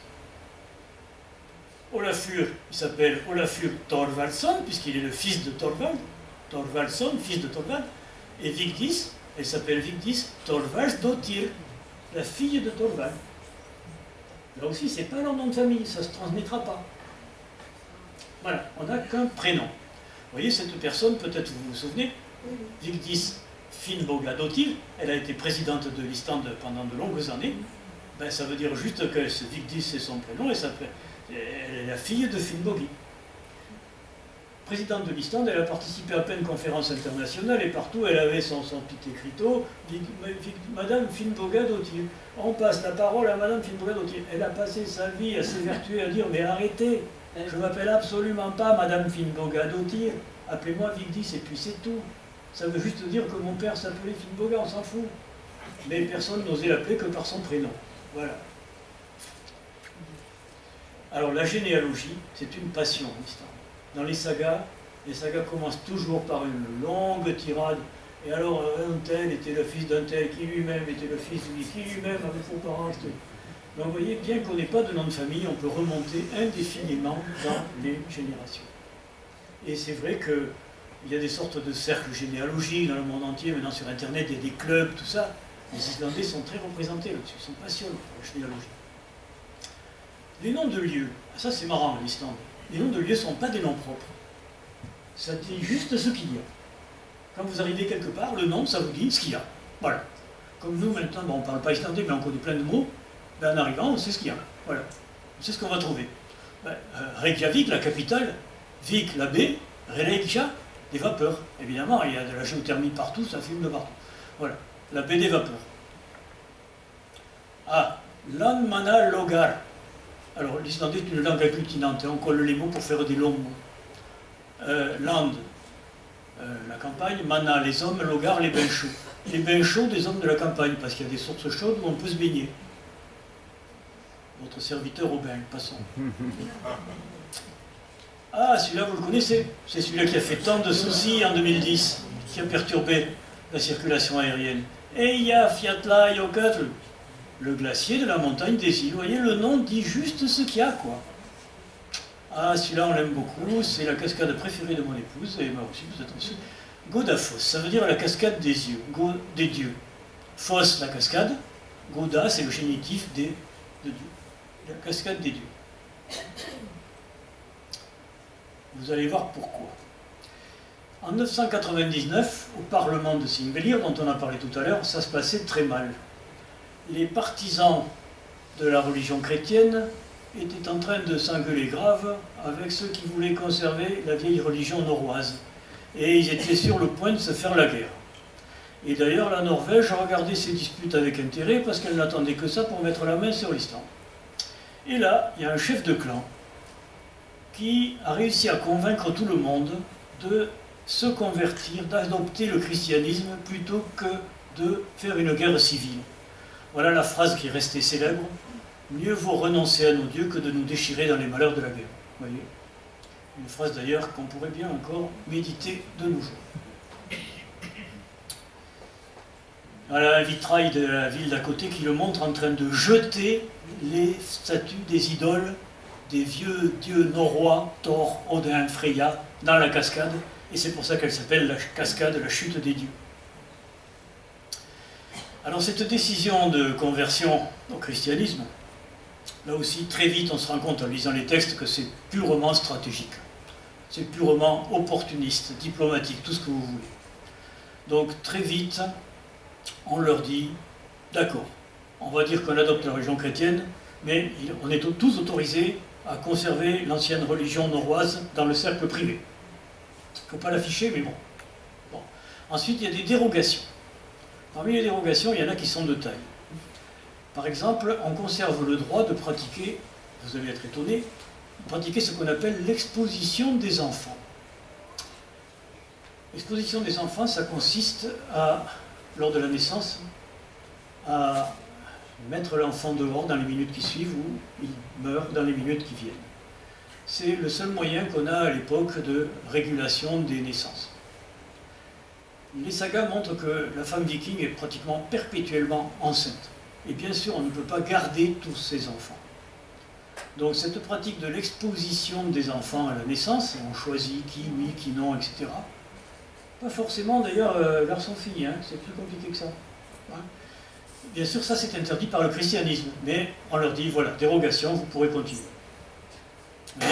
Olafur, il s'appelle Olafur Thorvaldsson, puisqu'il est le fils de Thorvald. Thorvaldsson, fils de Thorvald. Et Vigdis, elle s'appelle Vigdis Thorvaldsdottir, la fille de Thorvald. Là aussi, c'est pas leur nom de famille, ça ne se transmettra pas. Voilà, on n'a qu'un prénom. Vous voyez, cette personne, peut-être vous vous souvenez, Vigdis Finnbogadottir, elle a été présidente de l'Islande pendant de longues années. Ben, ça veut dire juste que Vigdis, c'est son prénom, elle est la fille de Finnbogi. Présidente de l'Islande, elle a participé à plein de conférences internationales et partout elle avait son petit écriteau, Madame Finnbogadottir. On passe la parole à Madame Finnbogadottir. Elle a passé sa vie à s'évertuer à dire mais arrêtez, je ne m'appelle absolument pas Madame Finnbogadottir, appelez-moi Vigdis et puis c'est tout. Ça veut juste dire que mon père s'appelait Finnboga, on s'en fout. Mais personne n'osait l'appeler que par son prénom. Voilà. Alors la généalogie, c'est une passion en Islande. Dans les sagas commencent toujours par une longue tirade. Et alors, un tel était le fils d'un tel, qui lui-même était le fils de lui, qui lui-même avait faux parents. Donc vous voyez, bien qu'on n'ait pas de nom de famille, on peut remonter indéfiniment dans les générations. Et c'est vrai qu'il y a des sortes de cercles généalogiques dans le monde entier, maintenant sur Internet, il y a des clubs, tout ça. Les Islandais sont très représentés là-dessus, ils sont passionnés par la généalogie. Les noms de lieux, ça c'est marrant en Islande. Les noms de lieux ne sont pas des noms propres. Ça dit juste ce qu'il y a. Quand vous arrivez quelque part, le nom, ça vous dit ce qu'il y a. Voilà. Comme nous, maintenant, bon, on ne parle pas islandais, mais on connaît plein de mots. Ben, en arrivant, on sait ce qu'il y a. Voilà. On sait ce qu'on va trouver. Ben, Reykjavik, la capitale, Vik, la baie, Reykja, des vapeurs. Évidemment, il y a de la géothermie partout, ça fume de partout. Voilà. La baie des vapeurs. Ah, Landmanna Logar. Alors, l'islandais est une langue agglutinante, on colle les mots pour faire des longs mots. Land, la campagne, mana, les hommes, logar, les bains chauds. Les bains chauds des hommes de la campagne, parce qu'il y a des sources chaudes où on peut se baigner. Votre serviteur au bain, passons. Ah, celui-là, vous le connaissez. C'est celui-là qui a fait tant de soucis en 2010, qui a perturbé la circulation aérienne. Eya Fiatla Yokatl. Le glacier de la montagne des îles. Vous voyez, le nom dit juste ce qu'il y a, quoi. Ah, celui-là, on l'aime beaucoup. C'est la cascade préférée de mon épouse, et moi aussi, peut-être aussi. Godafoss, ça veut dire la cascade des yeux, des dieux. Foss, la cascade. Goda, c'est le génitif de Dieu. La cascade des dieux. Vous allez voir pourquoi. En 999, au Parlement de Thingvellir, dont on a parlé tout à l'heure, ça se passait très mal. Les partisans de la religion chrétienne étaient en train de s'engueuler grave avec ceux qui voulaient conserver la vieille religion norroise. Et ils étaient sur le point de se faire la guerre. Et d'ailleurs, la Norvège regardait ces disputes avec intérêt parce qu'elle n'attendait que ça pour mettre la main sur l'Islande. Et là, il y a un chef de clan qui a réussi à convaincre tout le monde de se convertir, d'adopter le christianisme plutôt que de faire une guerre civile. Voilà la phrase qui est restée célèbre. Mieux vaut renoncer à nos dieux que de nous déchirer dans les malheurs de la guerre. Vous voyez ? Une phrase d'ailleurs qu'on pourrait bien encore méditer de nos jours. Voilà un vitrail de la ville d'à côté qui le montre en train de jeter les statues des idoles des vieux dieux norrois, Thor, Odin, Freya, dans la cascade. Et c'est pour ça qu'elle s'appelle la cascade, la chute des dieux. Alors cette décision de conversion au christianisme, là aussi très vite on se rend compte en lisant les textes que c'est purement stratégique. C'est purement opportuniste, diplomatique, tout ce que vous voulez. Donc très vite, on leur dit, d'accord, on va dire qu'on adopte la religion chrétienne, mais on est tous autorisés à conserver l'ancienne religion norroise dans le cercle privé. Il ne faut pas l'afficher, mais bon. Ensuite, il y a des dérogations. Parmi les dérogations, il y en a qui sont de taille. Par exemple, on conserve le droit de pratiquer, vous allez être étonné, de pratiquer ce qu'on appelle l'exposition des enfants. L'exposition des enfants, ça consiste à, lors de la naissance, à mettre l'enfant dehors dans les minutes qui suivent ou il meurt dans les minutes qui viennent. C'est le seul moyen qu'on a à l'époque de régulation des naissances. Les sagas montrent que la femme viking est pratiquement perpétuellement enceinte. Et bien sûr, on ne peut pas garder tous ses enfants. Donc cette pratique de l'exposition des enfants à la naissance, on choisit qui oui, qui non, etc. Pas forcément d'ailleurs garçon-fille, hein, c'est plus compliqué que ça. Hein. Bien sûr, ça c'est interdit par le christianisme, mais on leur dit, voilà, dérogation, vous pourrez continuer. Mais,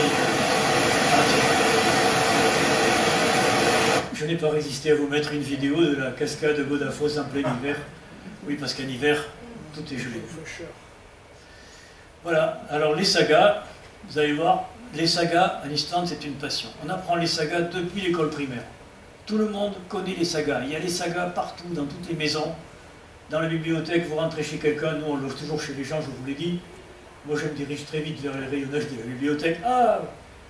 je n'ai pas résisté à vous mettre une vidéo de la cascade de Godafoss en plein hiver. Oui, parce qu'en hiver, tout est gelé. Voilà, alors les sagas, vous allez voir, les sagas, en Islande, c'est une passion. On apprend les sagas depuis l'école primaire. Tout le monde connaît les sagas. Il y a les sagas partout, dans toutes les maisons. Dans la bibliothèque, vous rentrez chez quelqu'un, nous on loge toujours chez les gens, je vous l'ai dit. Moi je me dirige très vite vers les rayonnages de la bibliothèque. Ah,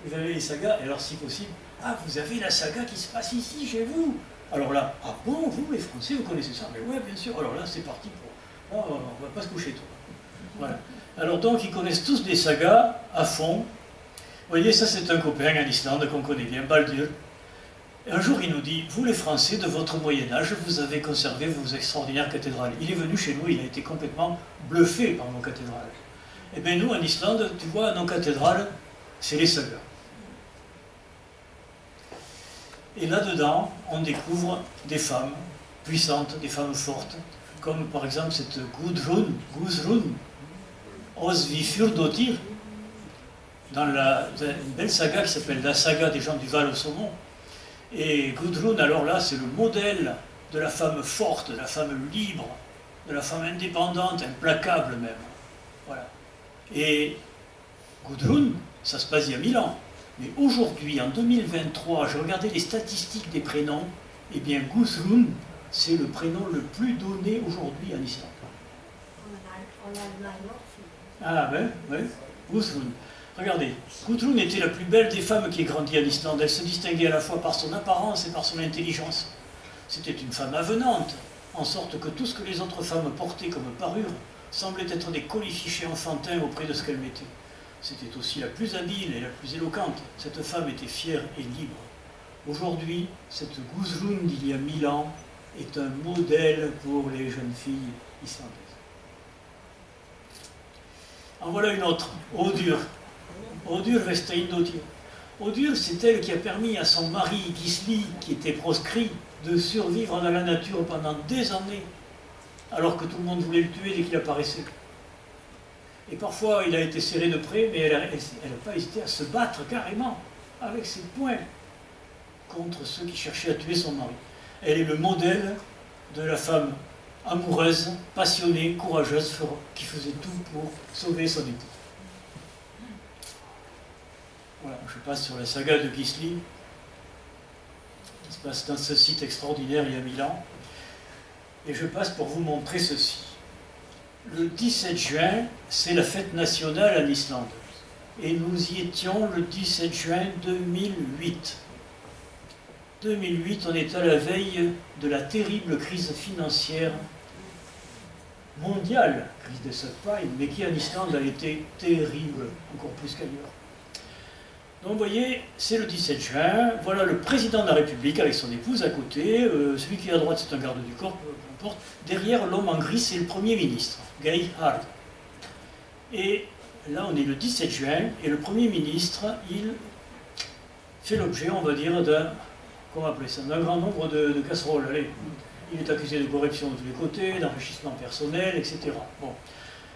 vous avez les sagas, et alors si possible, ah, vous avez la saga qui se passe ici, chez vous. Alors là, ah bon, vous les Français, vous connaissez ça? Mais ouais, bien sûr, alors là c'est parti pour... Oh, on va pas se coucher tôt. Voilà. Alors donc, ils connaissent tous des sagas à fond. Vous voyez, ça c'est un copain en Islande qu'on connaît bien, Baldur. Un jour, il nous dit, vous les Français de votre Moyen-Âge, vous avez conservé vos extraordinaires cathédrales. Il est venu chez nous, il a été complètement bluffé par nos cathédrales. Eh bien nous, en Islande, tu vois, nos cathédrales, c'est les sagas. Et là-dedans, on découvre des femmes puissantes, des femmes fortes, comme par exemple cette Gudrun, Osvifjordottir, dans une belle saga qui s'appelle la saga des gens du Val au saumon. Et Gudrun, alors là, c'est le modèle de la femme forte, de la femme libre, de la femme indépendante, implacable même. Voilà. Et Gudrun, ça se passe il y a 1000 ans. Mais aujourd'hui, en 2023, j'ai regardé les statistiques des prénoms, et bien Gudrun, c'est le prénom le plus donné aujourd'hui en Islande. Ah ben, oui, Gudrun. Regardez, Gudrun était la plus belle des femmes qui ait grandi en Islande. Elle se distinguait à la fois par son apparence et par son intelligence. C'était une femme avenante, en sorte que tout ce que les autres femmes portaient comme parure semblait être des colifichets enfantins auprès de ce qu'elles mettaient. C'était aussi la plus habile et la plus éloquente. Cette femme était fière et libre. Aujourd'hui, cette Gudrun d'il y a 1000 ans est un modèle pour les jeunes filles islandaises. En voilà une autre, Odur. Odur Vesteindotir. Odur, c'est elle qui a permis à son mari Gisli, qui était proscrit, de survivre dans la nature pendant des années, alors que tout le monde voulait le tuer dès qu'il apparaissait. Et parfois, il a été serré de près, mais elle n'a pas hésité à se battre carrément, avec ses poings, contre ceux qui cherchaient à tuer son mari. Elle est le modèle de la femme amoureuse, passionnée, courageuse, qui faisait tout pour sauver son époux. Voilà, je passe sur la saga de Gisli, qui se passe dans ce site extraordinaire il y a 1000 ans, et je passe pour vous montrer ceci. Le 17 juin, c'est la fête nationale en Islande, et nous y étions le 17 juin 2008. 2008, on est à la veille de la terrible crise financière mondiale, crise des subprimes, mais qui en Islande a été terrible, encore plus qu'ailleurs. Donc vous voyez, c'est le 17 juin, voilà le président de la République avec son épouse à côté, celui qui est à droite c'est un garde du corps, peu importe, derrière l'homme en gris c'est le Premier ministre, Geir Haarde. Et là on est le 17 juin, et le Premier ministre, il fait l'objet, on va dire, comment appeler ça, d'un grand nombre de casseroles. Allez, il est accusé de corruption de tous les côtés, d'enrichissement personnel, etc. Bon.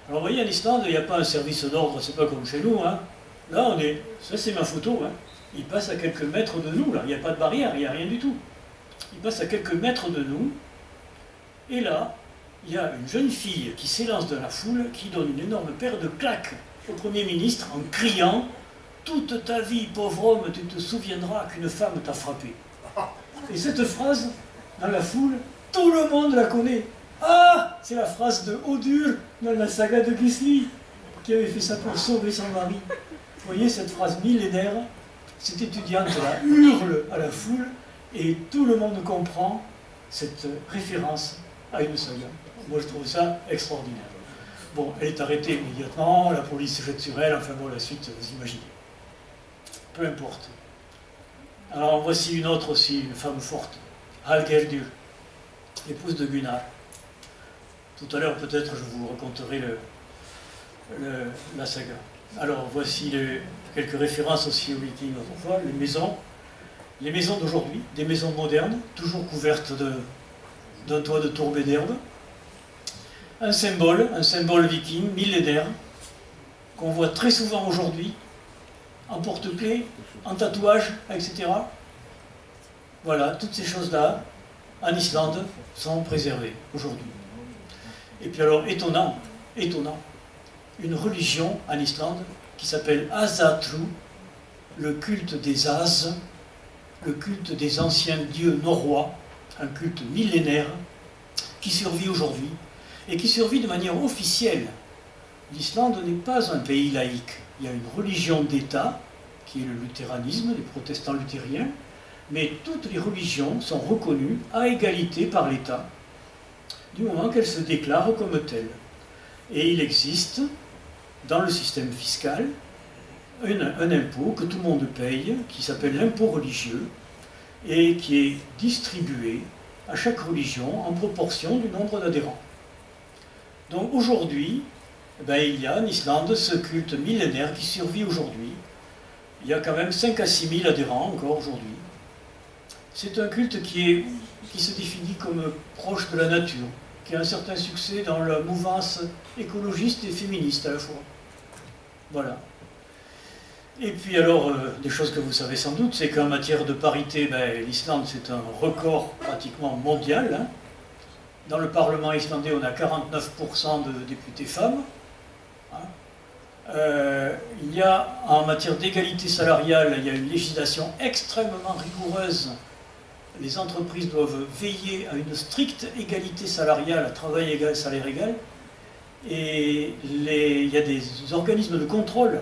Alors vous voyez, en Islande, il n'y a pas un service d'ordre, c'est pas comme chez nous, hein. Là, on est, ça c'est ma photo, hein. Il passe à quelques mètres de nous, là, il n'y a pas de barrière, il n'y a rien du tout. Il passe à quelques mètres de nous, et là, il y a une jeune fille qui s'élance dans la foule, qui donne une énorme paire de claques au Premier ministre en criant « Toute ta vie, pauvre homme, tu te souviendras qu'une femme t'a frappé ». Et cette phrase, dans la foule, tout le monde la connaît. Ah, c'est la phrase de Odur dans la saga de Gisli, qui avait fait ça pour sauver son mari. Vous voyez cette phrase millénaire, cette étudiante-là hurle à la foule et tout le monde comprend cette référence à une saga. Moi je trouve ça extraordinaire. Bon, elle est arrêtée immédiatement, la police se jette sur elle, enfin bon, la suite, vous imaginez. Peu importe. Alors voici une autre aussi, une femme forte, Hallgerdur, épouse de Gunnar. Tout à l'heure peut-être je vous raconterai la saga. Alors voici quelques références aussi aux Vikings autrefois, les maisons d'aujourd'hui, des maisons modernes, toujours couvertes d'un toit de tourbe d'herbe. Un symbole viking, millénaire, qu'on voit très souvent aujourd'hui, en porte-clés, en tatouage, etc. Voilà, toutes ces choses-là, en Islande, sont préservées aujourd'hui. Et puis alors, étonnant, une religion en Islande qui s'appelle Asatru, le culte des As, le culte des anciens dieux norrois, un culte millénaire qui survit aujourd'hui et qui survit de manière officielle. L'Islande n'est pas un pays laïque. Il y a une religion d'État, qui est le luthéranisme, les protestants luthériens, mais toutes les religions sont reconnues à égalité par l'État, du moment qu'elles se déclarent comme telles. Et il existe, dans le système fiscal, un impôt que tout le monde paye, qui s'appelle l'impôt religieux, et qui est distribué à chaque religion en proportion du nombre d'adhérents. Donc aujourd'hui, il y a en Islande ce culte millénaire qui survit aujourd'hui. Il y a quand même 5 à 6 000 adhérents encore aujourd'hui. C'est un culte qui se définit comme proche de la nature, qui a un certain succès dans la mouvance écologiste et féministe à la fois. Voilà. Et puis alors, des choses que vous savez sans doute, c'est qu'en matière de parité, l'Islande c'est un record pratiquement mondial. Hein. Dans le Parlement islandais, on a 49% de députés femmes. Hein. Il y a, en matière d'égalité salariale, il y a une législation extrêmement rigoureuse. Les entreprises doivent veiller à une stricte égalité salariale, à travail égal, salaire égal. Et il y a des organismes de contrôle.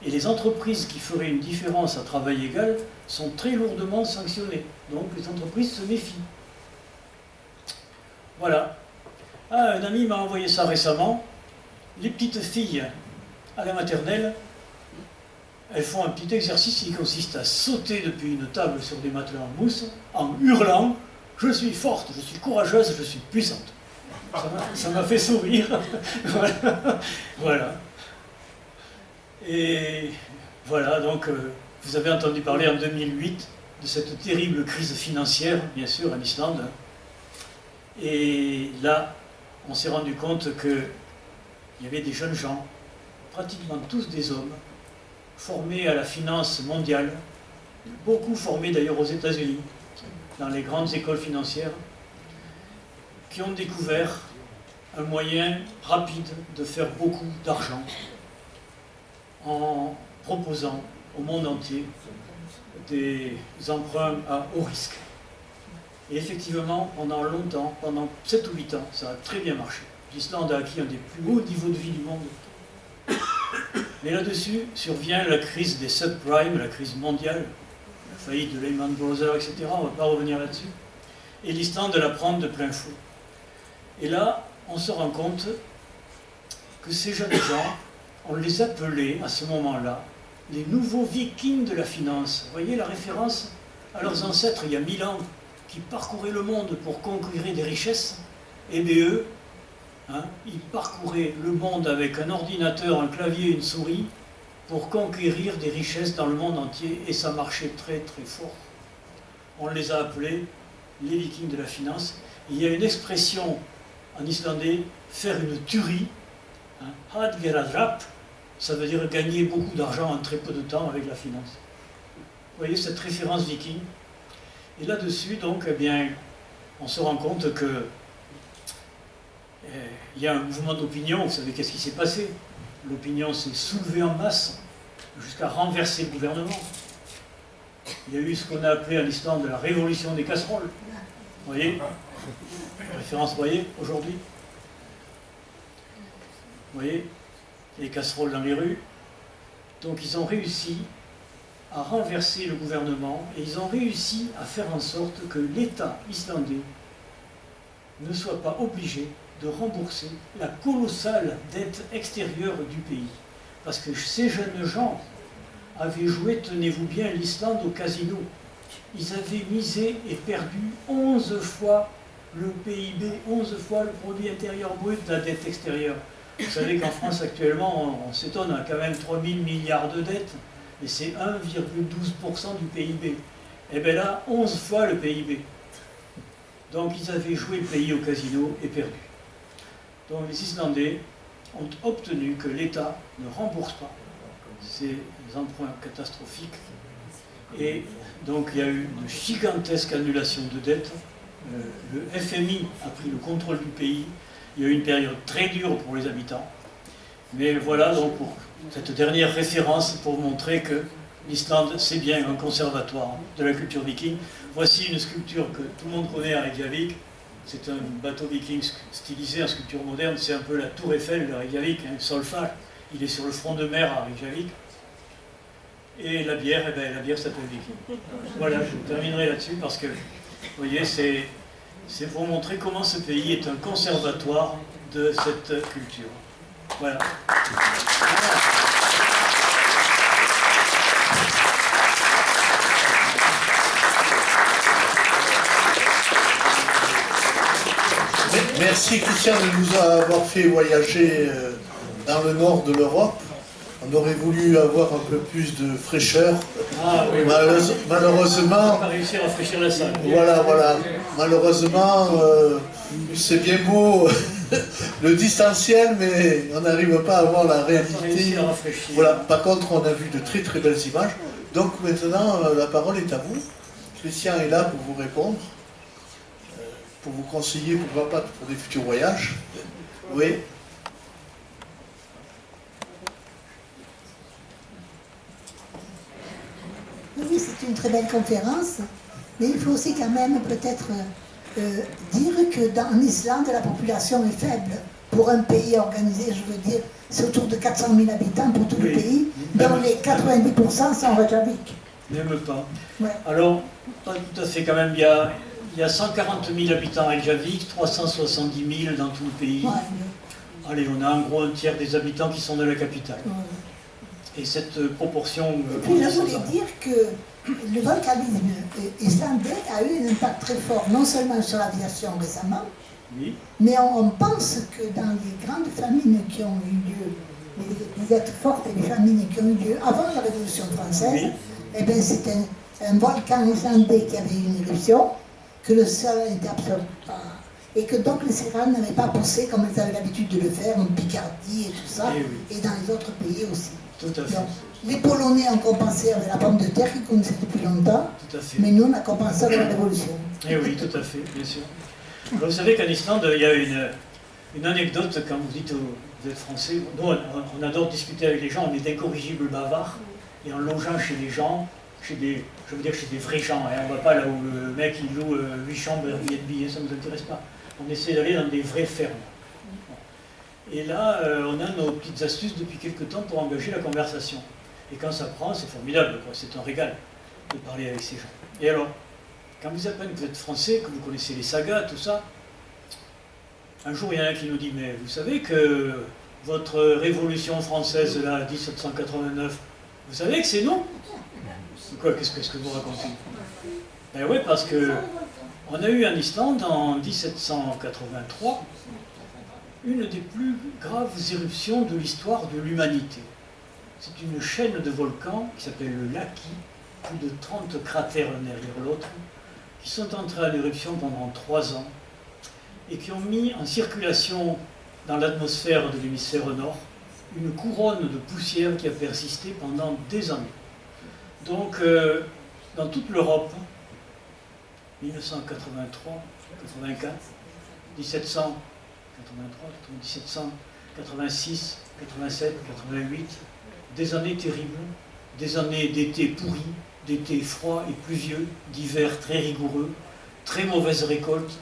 Et les entreprises qui feraient une différence à travail égal sont très lourdement sanctionnées. Donc les entreprises se méfient. Voilà. Ah, un ami m'a envoyé ça récemment. Les petites filles à la maternelle, elles font un petit exercice qui consiste à sauter depuis une table sur des matelas en mousse en hurlant « Je suis forte, je suis courageuse, je suis puissante ». Ça m'a fait sourire. Voilà. Et voilà, donc vous avez entendu parler en 2008 de cette terrible crise financière, bien sûr, en Islande. Et là, on s'est rendu compte qu'il y avait des jeunes gens, pratiquement tous des hommes, formés à la finance mondiale, beaucoup formés d'ailleurs aux États-Unis, dans les grandes écoles financières, qui ont découvert un moyen rapide de faire beaucoup d'argent en proposant au monde entier des emprunts à haut risque. Et effectivement, pendant longtemps, pendant 7 ou 8 ans, ça a très bien marché. L'Islande a acquis un des plus hauts niveaux de vie du monde. Mais là-dessus survient la crise des subprimes, la crise mondiale, faillite de Lehman Brothers, etc. On ne va pas revenir là-dessus. Et l'Islande la prend de plein fouet. Et là, on se rend compte que ces jeunes gens, on les appelait à ce moment-là les nouveaux vikings de la finance. Vous voyez la référence à leurs ancêtres il y a 1000 ans qui parcouraient le monde pour conquérir des richesses. Et bien eux, ils parcouraient le monde avec un ordinateur, un clavier et une souris pour conquérir des richesses dans le monde entier, et ça marchait très très fort. On les a appelés les vikings de la finance. Et il y a une expression en islandais, faire une tuerie, hadgeradrap, ça veut dire gagner beaucoup d'argent en très peu de temps avec la finance. Vous voyez cette référence viking. Et là-dessus, donc, eh bien, on se rend compte que il y a un mouvement d'opinion. Vous savez qu'est-ce qui s'est passé? L'opinion s'est soulevée en masse jusqu'à renverser le gouvernement. Il y a eu ce qu'on a appelé à l'Islande la révolution des casseroles. Vous voyez? Référence, vous voyez, aujourd'hui. Vous voyez? Les casseroles dans les rues. Donc ils ont réussi à renverser le gouvernement et ils ont réussi à faire en sorte que l'État islandais ne soit pas obligé de rembourser la colossale dette extérieure du pays. Parce que ces jeunes gens avaient joué, tenez-vous bien, l'Islande au casino. Ils avaient misé et perdu 11 fois le PIB, 11 fois le produit intérieur brut de la dette extérieure. Vous savez qu'en France actuellement, on s'étonne, on a quand même 3 000 milliards de dettes, et c'est 1,12% du PIB. Et bien là, 11 fois le PIB. Donc ils avaient joué le pays au casino et perdu. Donc les Islandais ont obtenu que l'État ne rembourse pas ces emprunts catastrophiques. Et donc il y a eu une gigantesque annulation de dettes. Le FMI a pris le contrôle du pays. Il y a eu une période très dure pour les habitants. Mais voilà donc pour cette dernière référence pour montrer que l'Islande, c'est bien un conservatoire de la culture viking. Voici une sculpture que tout le monde connaît à Reykjavik. C'est un bateau viking stylisé en sculpture moderne. C'est un peu la tour Eiffel de Reykjavik, Solfar. Il est sur le front de mer à Reykjavik. Et la bière, eh bien, la bière s'appelle viking. Voilà, je terminerai là-dessus parce que, vous voyez, c'est pour montrer comment ce pays est un conservatoire de cette culture. Voilà. Merci Christian de nous avoir fait voyager dans le nord de l'Europe. On aurait voulu avoir un peu plus de fraîcheur. Ah, oui, malheureusement, on va réussir à fraîchir la salle. Voilà. Malheureusement, c'est bien beau le distanciel, mais on n'arrive pas à avoir la réalité. Voilà. Par contre, on a vu de très très belles images. Donc maintenant, la parole est à vous. Christian est là pour vous répondre, pour vous conseiller, pourquoi pas, pour des futurs voyages. Oui. Oui, c'est une très belle conférence, mais il faut aussi quand même peut-être dire que en Islande, la population est faible. Pour un pays organisé, je veux dire, c'est autour de 400 000 habitants pour tout le pays, dont les 90% sont Reykjavik. Même pas. Ouais. Alors, pas tout à fait quand même, il y a 140 000 habitants à Reykjavik, 370 000 dans tout le pays. Ouais. Allez, on a en gros un tiers des habitants qui sont de la capitale. Ouais. Et cette proportion... Et puis je voulais dire que le volcanisme islandais a eu un impact très fort, non seulement sur l'aviation récemment, oui. mais on pense que dans les grandes famines qui ont eu lieu, les êtres fortes et les famines qui ont eu lieu avant la Révolution française, Oui. eh bien c'est un volcan islandais qui avait eu une éruption, que le sol était absorbé par... Et que donc les Cérales n'avaient pas poussé comme ils avaient l'habitude de le faire en Picardie et tout ça, oui. et dans les autres pays aussi. Tout à fait. Donc, les Polonais ont compensé avec la pomme de terre qu'ils connaissaient depuis longtemps, Tout à fait. mais nous on a compensé avec la Révolution. Eh oui, tout à fait, bien sûr. Alors, vous savez qu'en Islande, il y a une anecdote quand vous dites vous êtes français. Nous, on adore discuter avec les gens, on est d'incorrigibles bavards, et en logeant chez les gens, chez des vrais gens, hein, on ne va pas là où le mec il loue 8 chambres Airbnb, ça ne nous intéresse pas. On essaie d'aller dans des vraies fermes. Et là, on a nos petites astuces depuis quelques temps pour engager la conversation. Et quand ça prend, c'est formidable, c'est un régal. de parler avec ces gens. Et alors, quand vous apprenez que vous êtes français, que vous connaissez les sagas, tout ça, un jour il y en a un qui nous dit, mais vous savez que votre révolution française, là, 1789, vous savez que c'est nous? Quoi, qu'est-ce que vous racontez? Ben oui, parce que on a eu en Islande, en 1783, une des plus graves éruptions de l'histoire de l'humanité. C'est une chaîne de volcans qui s'appelle le Laki, plus de 30 cratères l'un derrière l'autre, qui sont entrés en éruption pendant 3 ans et qui ont mis en circulation dans l'atmosphère de l'hémisphère nord une couronne de poussière qui a persisté pendant des années. Donc, dans toute l'Europe, 1983, 84, 1783, 1786, 87, 88, des années terribles, des années d'été pourris, d'été froid et pluvieux, d'hiver très rigoureux, très mauvaises récoltes.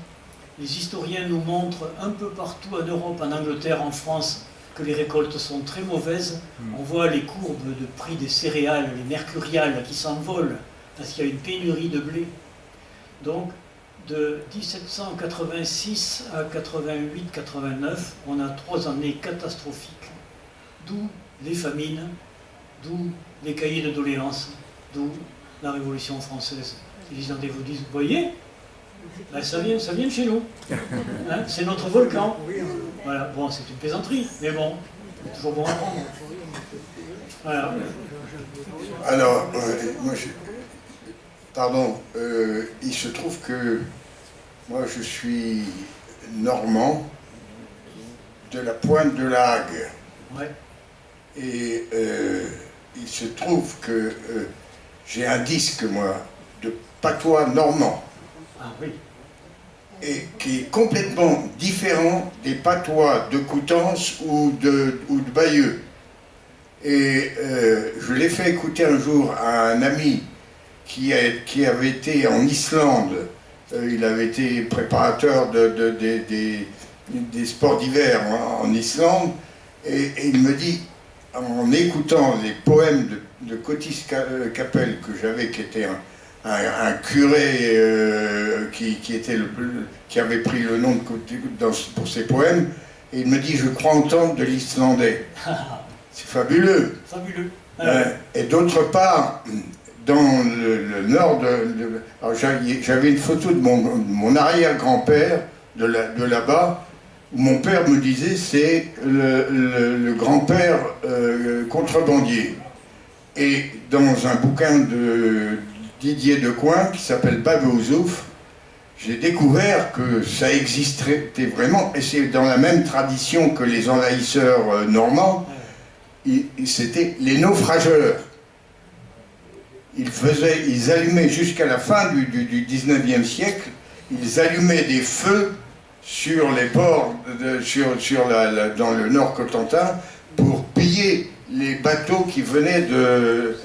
Les historiens nous montrent un peu partout en Europe, en Angleterre, en France, que les récoltes sont très mauvaises. On voit les courbes de prix des céréales, les mercuriales qui s'envolent parce qu'il y a une pénurie de blé. Donc, de 1786 à 88-89, on a 3 années catastrophiques, d'où les famines, d'où les cahiers de doléances, d'où la Révolution française. Les Islandais vous disent, vous voyez, ben, ça vient de chez nous, hein, c'est notre volcan. Voilà, bon, c'est une plaisanterie, mais bon, c'est toujours bon à prendre. Voilà. Alors, moi, pardon, il se trouve que moi je suis normand de la Pointe de la Hague. Ouais. Et il se trouve que j'ai un disque, moi, de patois normand. Ah oui. Et qui est complètement différent des patois de Coutances ou de Bayeux. Et je l'ai fait écouter un jour à un ami qui avait été en Islande. Il avait été préparateur des sports d'hiver en Islande. Et il me dit, en écoutant les poèmes de Cotis Capel que j'avais, qui était un curé qui avait pris le nom pour ses poèmes, et il me dit, je crois entendre de l'islandais. C'est fabuleux. Fabuleux. Et d'autre part, dans le nord alors j'avais une photo de mon arrière-grand-père de là-bas, où mon père me disait c'est le grand-père contrebandier. Et dans un bouquin de Didier Decoing qui s'appelle Babouzouf, j'ai découvert que ça existait vraiment, et c'est dans la même tradition que les envahisseurs normands, c'était les naufrageurs. Ils allumaient jusqu'à la fin du 19e siècle, ils allumaient des feux sur les ports, dans le nord Cotentin, pour piller les bateaux qui venaient de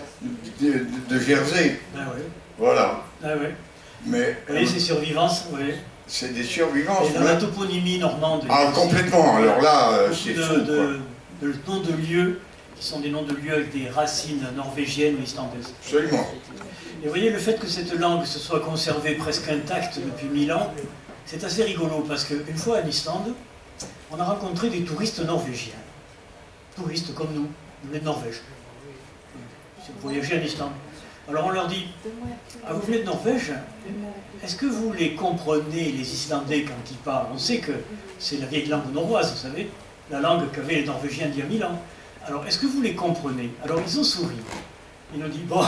Jersey. Ah oui. Voilà. Ah oui. Mais oui, c'est survivance, oui. C'est des survivances. Et dans la toponymie normande. Ah, complètement. Alors là, c'est fou, de noms de lieux qui sont des noms de lieux avec des racines norvégiennes ou islandaises. Absolument. Et vous voyez, le fait que cette langue se soit conservée presque intacte depuis 1000 ans, c'est assez rigolo parce qu'une fois en Islande, on a rencontré des touristes norvégiens. Touristes comme nous, ils venaient de Norvège. Si vous voyagez en Islande. Alors on leur dit, ah, vous venez de Norvège, est-ce que vous les comprenez, les Islandais, quand ils parlent? On sait que c'est la vieille langue norroise, vous savez, la langue qu'avaient les Norvégiens d'il y a 1000 ans. Alors, est-ce que vous les comprenez? Alors ils ont souri. Ils nous disent, bon,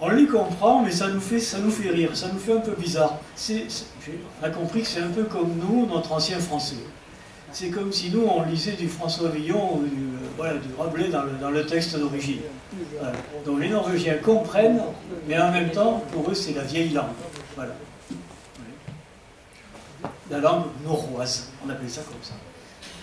on les comprend, mais ça nous fait rire, ça nous fait un peu bizarre. On a compris que c'est un peu comme nous, notre ancien français. C'est comme si nous, on lisait du François Villon ou du Rabelais dans le texte d'origine. Voilà. Donc les Norvégiens comprennent, mais en même temps, pour eux, c'est la vieille langue. Voilà. La langue norroise, on appelle ça comme ça.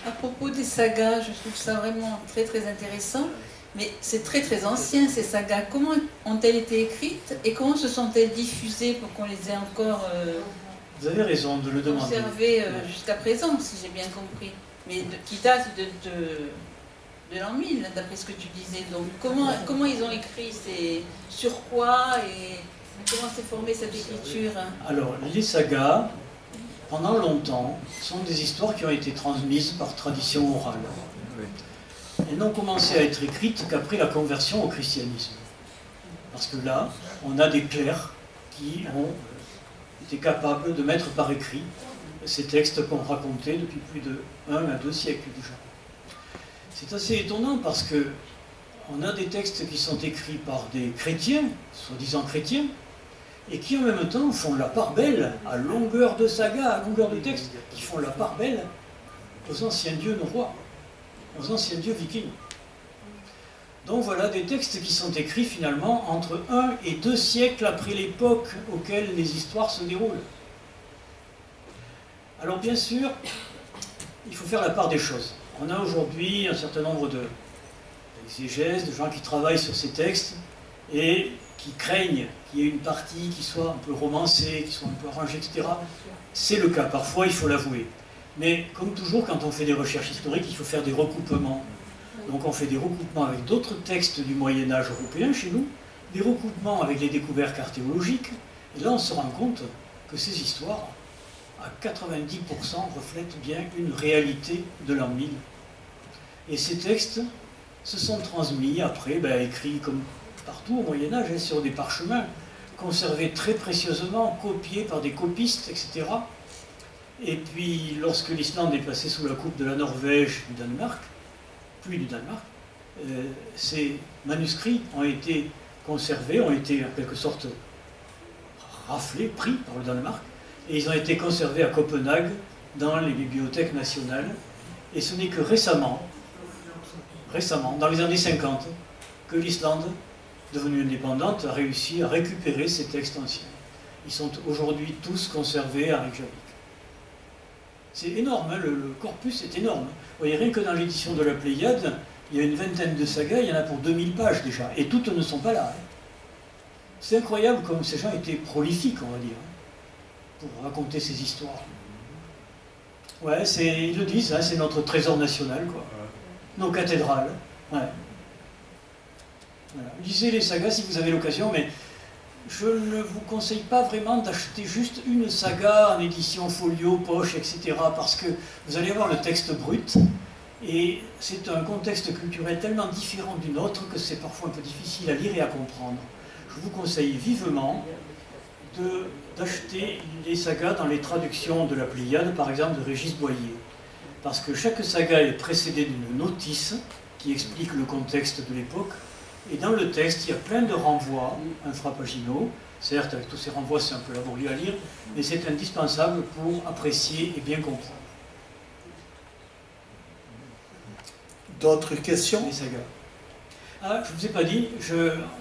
À propos des sagas, je trouve ça vraiment très très intéressant, mais c'est très très ancien ces sagas. Comment ont-elles été écrites et comment se sont-elles diffusées pour qu'on les ait encore vous avez raison de le demander. Conservées jusqu'à présent, si j'ai bien compris, mais qui datent de l'an 1000, d'après ce que tu disais. Donc comment ils ont écrit, sur quoi et comment s'est formée cette écriture? Alors, les sagas, pendant longtemps, sont des histoires qui ont été transmises par tradition orale. Elles n'ont commencé à être écrites qu'après la conversion au christianisme. Parce que là, on a des clercs qui ont été capables de mettre par écrit ces textes qu'on racontait depuis plus de 1 à 2 siècles déjà. C'est assez étonnant parce que on a des textes qui sont écrits par des chrétiens, soi-disant chrétiens, et qui en même temps font la part belle, à longueur de saga, à longueur de texte, qui font la part belle aux anciens dieux norrois, aux anciens dieux vikings. Donc voilà des textes qui sont écrits finalement entre 1 et 2 siècles après l'époque auquel les histoires se déroulent. Alors bien sûr, il faut faire la part des choses. On a aujourd'hui un certain nombre d'exégèses, de gens qui travaillent sur ces textes et qui craignent qu'il y ait une partie qui soit un peu romancée, qui soit un peu arrangée, etc. C'est le cas, parfois il faut l'avouer. Mais comme toujours, quand on fait des recherches historiques, il faut faire des recoupements. Donc on fait des recoupements avec d'autres textes du Moyen-Âge européen chez nous, des recoupements avec les découvertes archéologiques, et là on se rend compte que ces histoires, à 90%, reflètent bien une réalité de l'an 1000. Et ces textes se sont transmis après, écrits comme partout au Moyen-Âge, sur des parchemins, conservés très précieusement, copiés par des copistes, etc. Et puis, lorsque l'Islande est passée sous la coupe de la Norvège, du Danemark, puis du Danemark, ces manuscrits ont été conservés, ont été en quelque sorte raflés, pris par le Danemark, et ils ont été conservés à Copenhague, dans les bibliothèques nationales. Et ce n'est que récemment, dans les années 50, que l'Islande, devenue indépendante, a réussi à récupérer ces textes anciens. Ils sont aujourd'hui tous conservés à Reykjavik. C'est énorme, hein, le corpus est énorme. Vous voyez, rien que dans l'édition de la Pléiade, il y a une vingtaine de sagas, il y en a pour 2000 pages déjà, et toutes ne sont pas là. Hein. C'est incroyable comme ces gens étaient prolifiques, on va dire, hein, pour raconter ces histoires. Ouais, ils le disent, hein, c'est notre trésor national, quoi. Nos cathédrales. Ouais. Voilà. Lisez les sagas si vous avez l'occasion, mais je ne vous conseille pas vraiment d'acheter juste une saga en édition folio, poche, etc. Parce que vous allez avoir le texte brut, et c'est un contexte culturel tellement différent du nôtre que c'est parfois un peu difficile à lire et à comprendre. Je vous conseille vivement d'acheter les sagas dans les traductions de la Pléiade, par exemple de Régis Boyer. Parce que chaque saga est précédée d'une notice qui explique le contexte de l'époque. Et dans le texte, il y a plein de renvois infrapaginaux. Certes, avec tous ces renvois, c'est un peu laborieux à lire, mais c'est indispensable pour apprécier et bien comprendre. D'autres questions? Les sagas. Ah, je ne vous ai pas dit,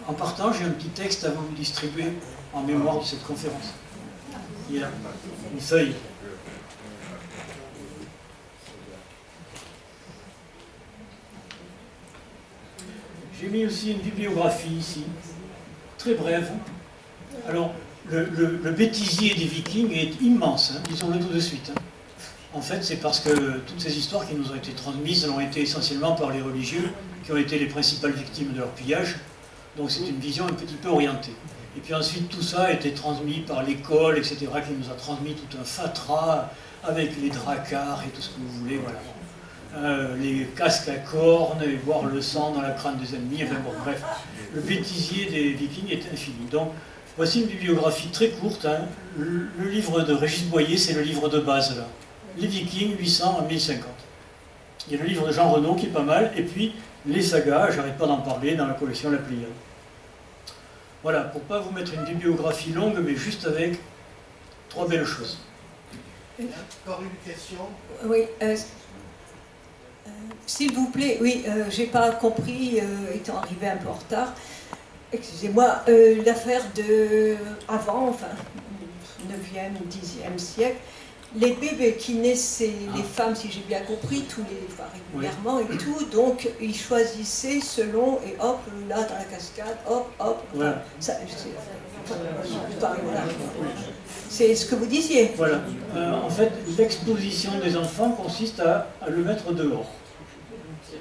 en partant, j'ai un petit texte à vous distribuer en mémoire de cette conférence. Il est là, une feuille. J'ai mis aussi une bibliographie ici, très brève. Alors, le bêtisier des Vikings est immense, hein, disons-le tout de suite. Hein. En fait, c'est parce que toutes ces histoires qui nous ont été transmises ont été essentiellement par les religieux, qui ont été les principales victimes de leur pillage. Donc c'est une vision un petit peu orientée. Et puis ensuite, tout ça a été transmis par l'école, etc., qui nous a transmis tout un fatras avec les dracars et tout ce que vous voulez, voilà. Les casques à cornes, et voir le sang dans la crâne des ennemis, enfin bon, bref. Le bêtisier des Vikings est infini. Donc, voici une bibliographie très courte. Hein. Le livre de Régis Boyer, c'est le livre de base, là. Les Vikings, 800 à 1050. Il y a le livre de Jean Renaud qui est pas mal, et puis les sagas, j'arrête pas d'en parler, dans la collection La Pléiade. Voilà, pour ne pas vous mettre une bibliographie longue, mais juste avec 3 belles choses. Encore une question? Oui, s'il vous plaît, oui, j'ai pas compris, étant arrivé un peu en retard, excusez-moi, l'affaire de avant, enfin, 9e ou 10e siècle, les bébés qui naissaient, les femmes, si j'ai bien compris, régulièrement et tout, donc ils choisissaient selon, et hop, là dans la cascade, hop, hop, Voilà. C'est ce que vous disiez.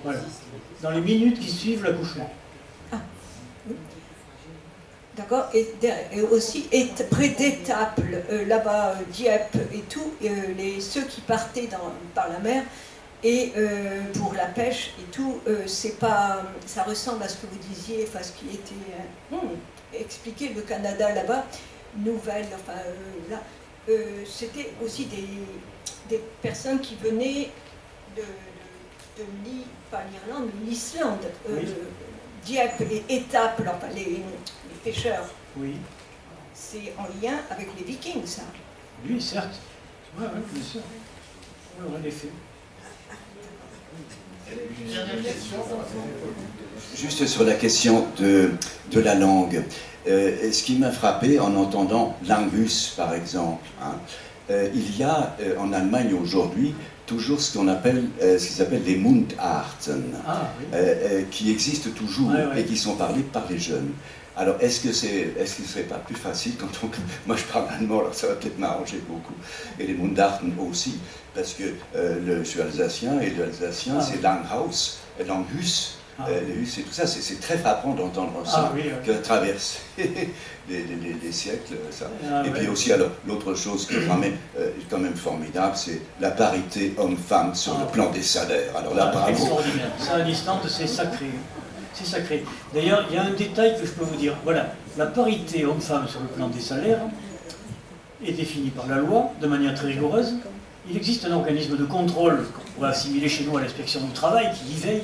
Voilà. Dans les minutes qui suivent l'accouchement. D'accord, et aussi près d'Étaples, là-bas, Dieppe et tout, ceux qui partaient par la mer, et pour la pêche et tout, c'est pas, ça ressemble à ce que vous disiez, enfin ce qui était expliqué, le Canada là-bas, nouvelle, enfin là, c'était aussi des personnes qui venaient pas l'Irlande, mais l'Islande, Oui. Dieppe et Étaples, enfin les pêcheurs. Oui. C'est en lien avec les Vikings, ça. Oui, certes. Oui, bien sûr. Oui, en effet. Une dernière question. Juste sur la question de la langue. Ce qui m'a frappé en entendant Langus, par exemple, hein, il y a en Allemagne aujourd'hui toujours ce qu'on appelle, ce qui s'appelle les Mundarten, qui existent toujours et qui sont parlés par les jeunes. Alors, est-ce qu'il ne serait pas plus facile quand moi je parle allemand, alors ça va peut-être m'arranger beaucoup, et les Mundarten aussi, parce que je suis alsacien, et l'alsacien c'est Langhaus, Langhus, les Hus et tout ça, c'est très frappant d'entendre ça, que traverser les siècles, ça. Et puis aussi, alors, l'autre chose qui est quand même formidable, c'est la parité homme-femme sur le plan des salaires. Alors là, bravo. Extraordinaire. Ça, en Islande, c'est sacré. C'est sacré. D'ailleurs, il y a un détail que je peux vous dire. Voilà, la parité homme-femme sur le plan des salaires est définie par la loi de manière très rigoureuse. Il existe un organisme de contrôle qu'on pourrait assimiler chez nous à l'inspection du travail qui y veille,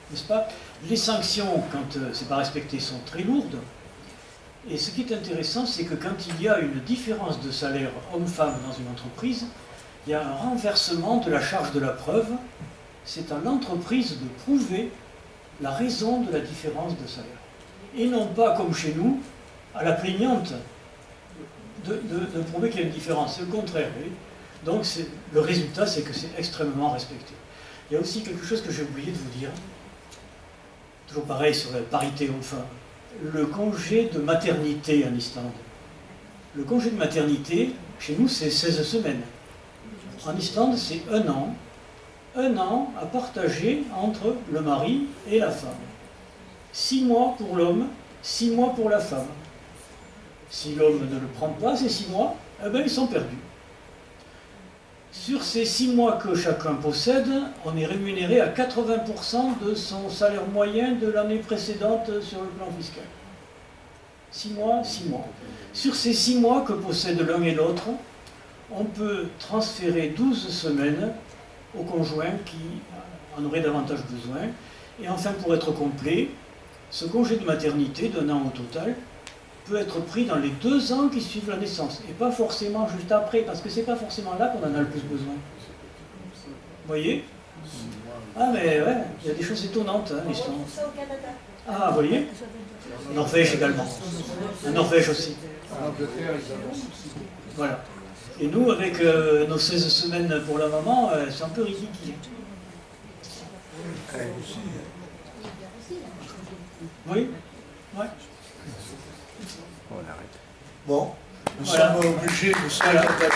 n'est-ce pas? Les sanctions, quand c'est pas respecté, sont très lourdes. Et ce qui est intéressant, c'est que quand il y a une différence de salaire homme-femme dans une entreprise, il y a un renversement de la charge de la preuve. C'est à l'entreprise de prouver la raison de la différence de salaire. Et non pas, comme chez nous, à la plaignante de prouver qu'il y a une différence. C'est le contraire. Oui. Donc le résultat, c'est que c'est extrêmement respecté. Il y a aussi quelque chose que j'ai oublié de vous dire. Toujours pareil sur la parité homme-femme. Le congé de maternité en Islande. Le congé de maternité, chez nous, c'est 16 semaines. En Islande, c'est 1 an. 1 an à partager entre le mari et la femme. 6 mois pour l'homme, 6 mois pour la femme. Si l'homme ne le prend pas, ces 6 mois, eh bien, ils sont perdus. Sur ces 6 mois que chacun possède, on est rémunéré à 80% de son salaire moyen de l'année précédente sur le plan fiscal. 6 mois, 6 mois. Sur ces 6 mois que possèdent l'un et l'autre, on peut transférer 12 semaines au conjoint qui en aurait davantage besoin. Et enfin, pour être complet, ce congé de maternité d'un an au total peut être pris dans les 2 ans qui suivent la naissance, et pas forcément juste après, parce que c'est pas forcément là qu'on en a le plus besoin. Vous voyez? Ah mais ouais, il y a des choses étonnantes, hein, l'histoire. Ah, vous voyez? En Norvège également. En Norvège aussi. Voilà. Et nous, avec nos 16 semaines pour la maman, c'est un peu ridicule. Oui? Ouais. Bon, nous sommes obligés de se d'habitude.